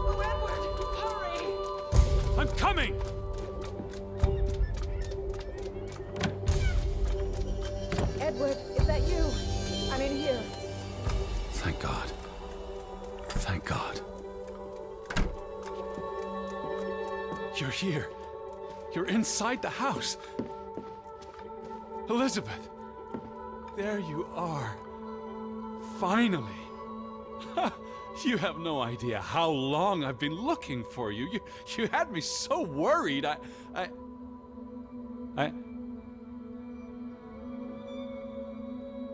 Oh, Edward, hurry! I'm coming. Edward, is that you? I'm in here. Thank God. You're here. You're inside the house. Elizabeth, there you are. Finally. You have no idea how long I've been looking for you. You had me so worried.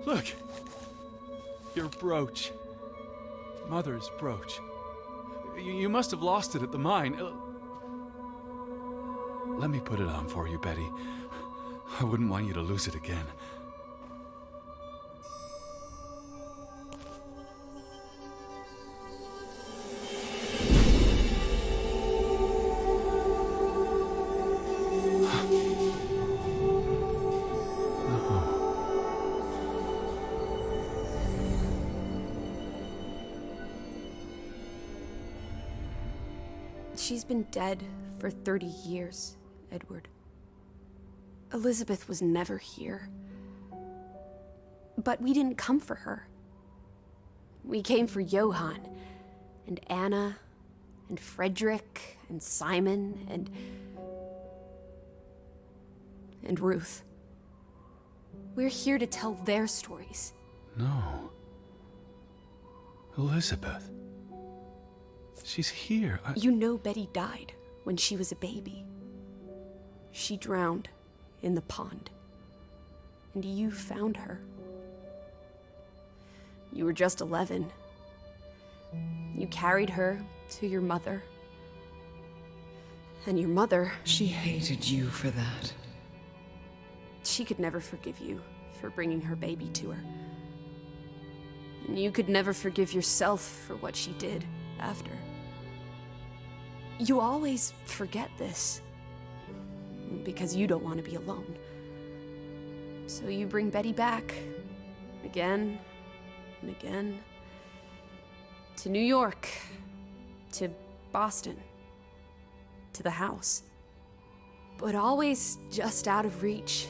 Look. Your brooch. Mother's brooch. You must have lost it at the mine. Let me put it on for you, Betty. I wouldn't want you to lose it again. She's been dead for 30 years, Edward. Elizabeth was never here. But we didn't come for her. We came for Johann, and Anna, and Frederick, and Simon, and Ruth. We're here to tell their stories. No. Elizabeth. She's here. You know Betty died when she was a baby. She drowned in the pond. And you found her. You were just 11. You carried her to your mother. And your mother... She hated you for that. She could never forgive you for bringing her baby to her. And you could never forgive yourself for what she did after. You always forget this. Because you don't want to be alone. So you bring Betty back. Again and again. To New York. To Boston. To the house. But always just out of reach.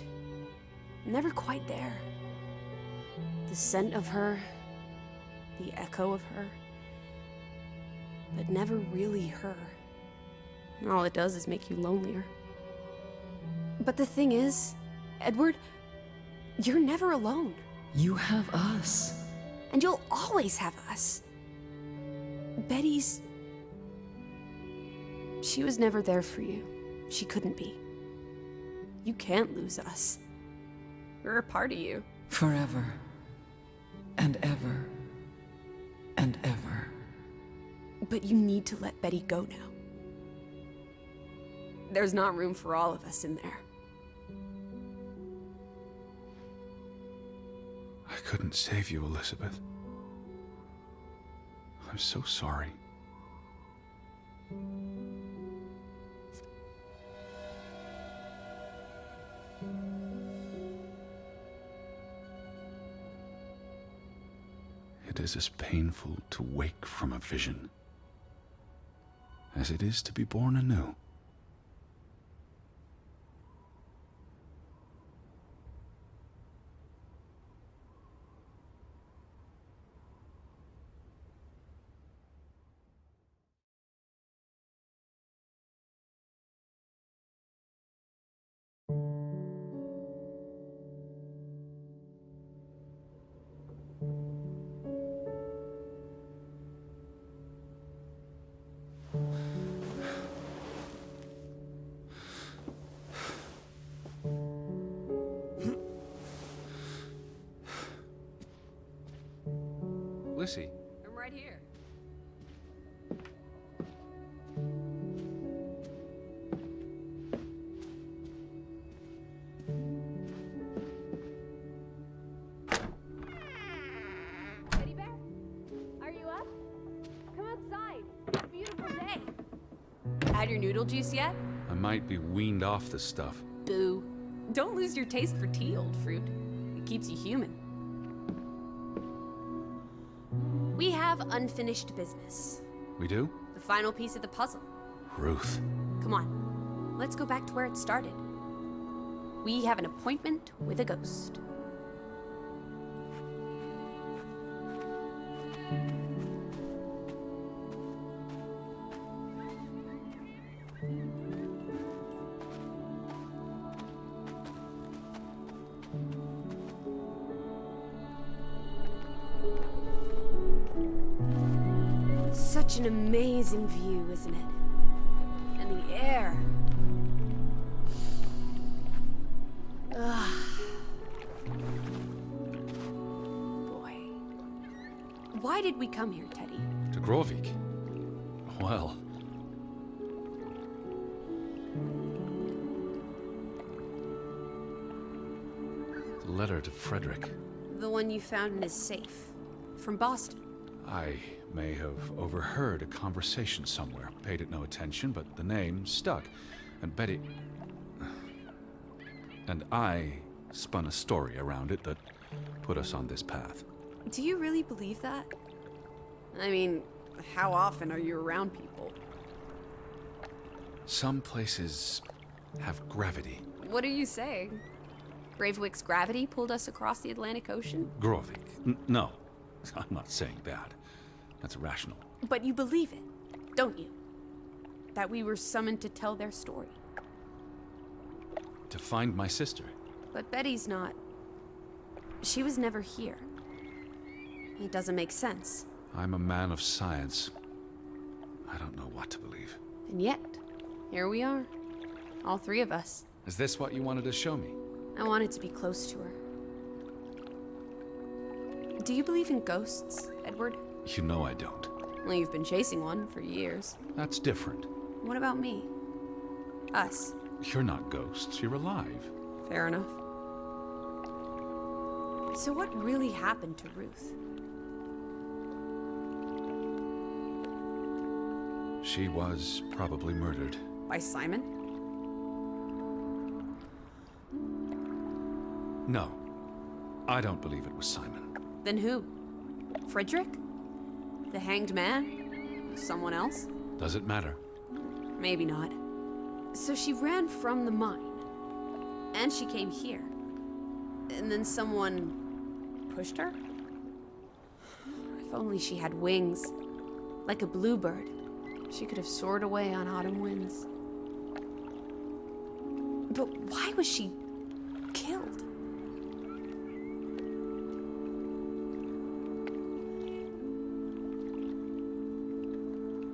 Never quite there. The scent of her. The echo of her. But never really her. All it does is make you lonelier. But the thing is, Edward, you're never alone. You have us. And you'll always have us. Betty's... She was never there for you. She couldn't be. You can't lose us. We're a part of you. Forever. And ever. And ever. But you need to let Betty go now. There's not room for all of us in there. I couldn't save you, Elizabeth. I'm so sorry. It is as painful to wake from a vision as it is to be born anew. Lissy. I'm right here. Teddy bear? Are you up? Come outside. It's a beautiful day. Had your noodle juice yet? I might be weaned off the stuff. Boo. Don't lose your taste for tea, old fruit. It keeps you human. We have unfinished business. We do? The final piece of the puzzle. Ruth. Come on, let's go back to where it started. We have an appointment with a ghost. such an amazing view, isn't it? And the air. Boy. Why did we come here, Teddy? To Grovik? Well... The letter to Frederick. The one you found in his safe. From Boston. I may have overheard a conversation somewhere. Paid it no attention, but the name stuck. And Betty... And I spun a story around it that put us on this path. Do you really believe that? I mean, how often are you around people? Some places have gravity. What are you saying? Gravewick's gravity pulled us across the Atlantic Ocean? Grovik. No, I'm not saying that. That's irrational. But you believe it, don't you? That we were summoned to tell their story. To find my sister. But Betty's not... She was never here. It doesn't make sense. I'm a man of science. I don't know what to believe. And yet, here we are. All three of us. Is this what you wanted to show me? I wanted to be close to her. Do you believe in ghosts, Edward? You know I don't. Well, you've been chasing one for years. That's different. What about me? Us. You're not ghosts, you're alive. Fair enough. So what really happened to Ruth? She was probably murdered. By Simon? No, I don't believe it was Simon. Then who? Frederick? The hanged man? Someone else? Does it matter? Maybe not. So she ran from the mine. And she came here. And then someone... pushed her? If only she had wings. Like a bluebird. She could have soared away on autumn winds. But why was she... killed?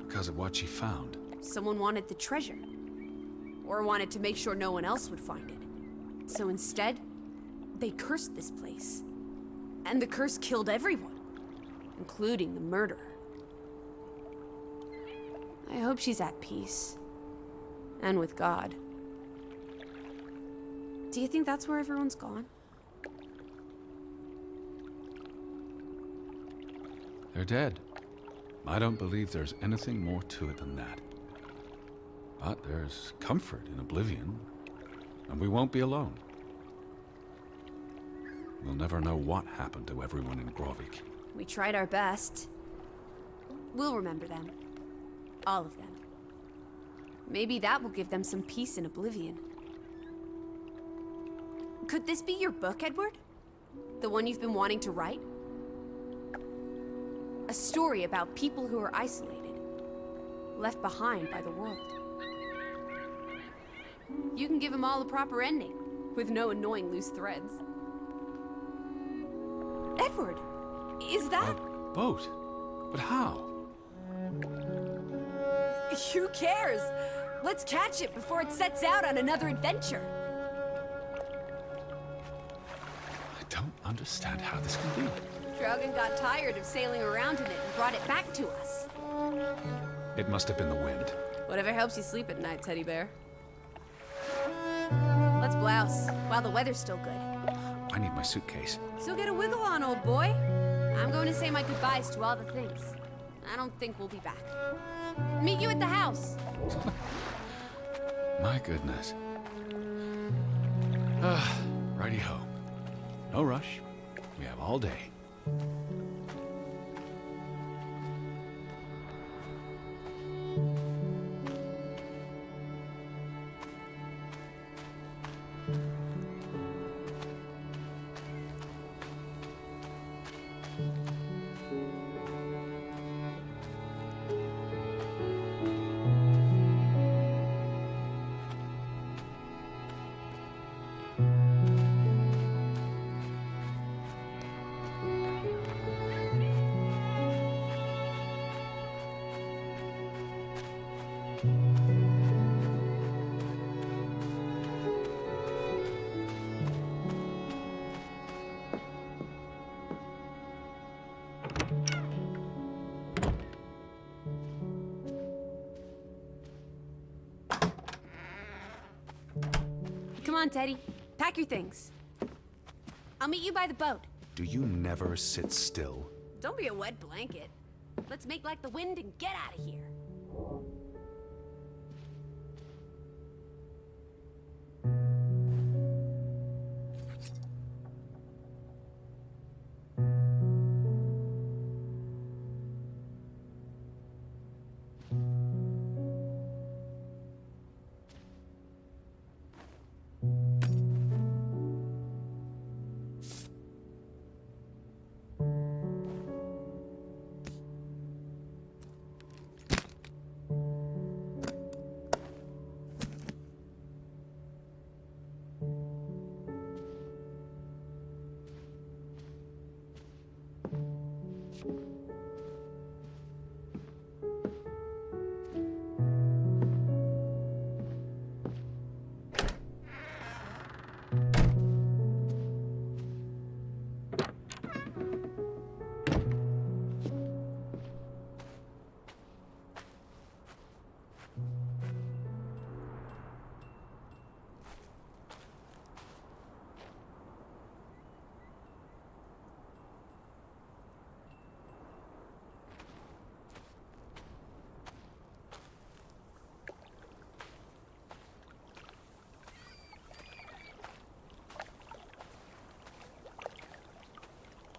Because of what she found. Someone wanted the treasure. Or wanted to make sure no one else would find it. So instead, they cursed this place. And the curse killed everyone. Including the murderer. I hope she's at peace. And with God. Do you think that's where everyone's gone? They're dead. I don't believe there's anything more to it than that. But there's comfort in oblivion, and we won't be alone. We'll never know what happened to everyone in Grovik. We tried our best. We'll remember them. All of them. Maybe that will give them some peace in oblivion. Could this be your book, Edward? The one you've been wanting to write? A story about people who are isolated, left behind by the world. You can give them all a proper ending, with no annoying loose threads. Edward, is that... A boat? But how? Who cares? Let's catch it before it sets out on another adventure. I don't understand how this can be. Draugen got tired of sailing around in it and brought it back to us. It must have been the wind. Whatever helps you sleep at night, teddy bear. Let's blouse, while the weather's still good. I need my suitcase. So get a wiggle on, old boy. I'm going to say my goodbyes to all the things. I don't think we'll be back. Meet you at the house. My goodness. Righty-ho. No rush. We have all day. on, Teddy. Pack your things. I'll meet you by the boat. Do you never sit still? Don't be a wet blanket. Let's make like the wind and get out of here.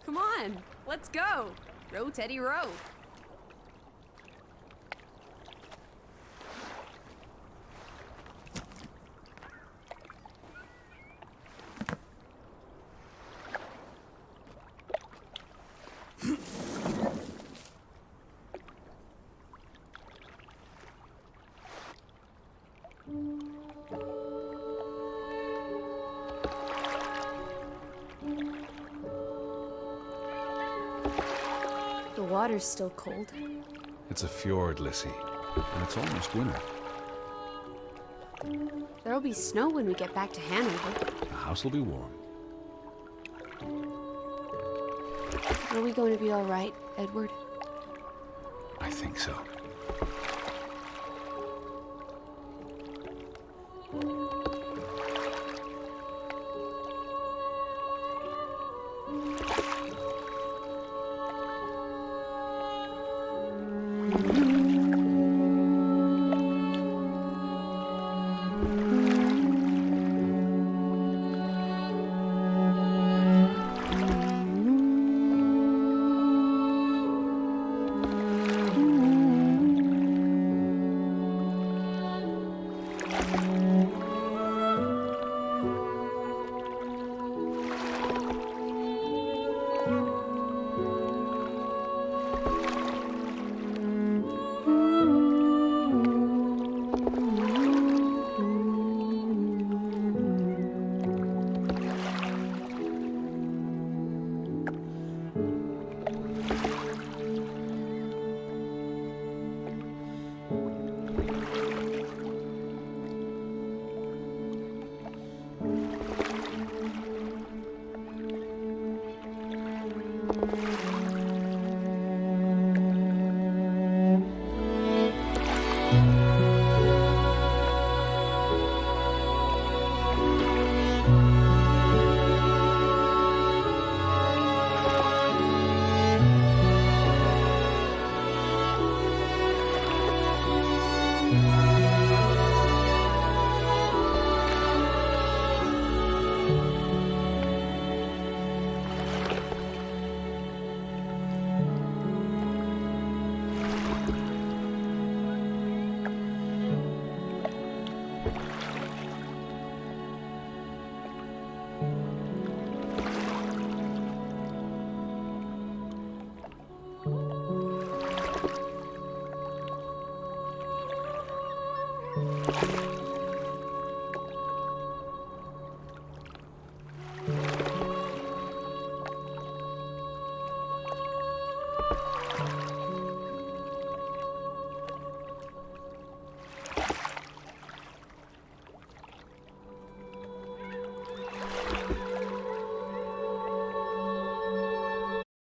Come on, let's go. Row, Teddy, row. The water's still cold. It's a fjord, Lissy, and it's almost winter. There'll be snow when we get back to Hanover. The house will be warm. Are we going to be all right, Edward? I think so.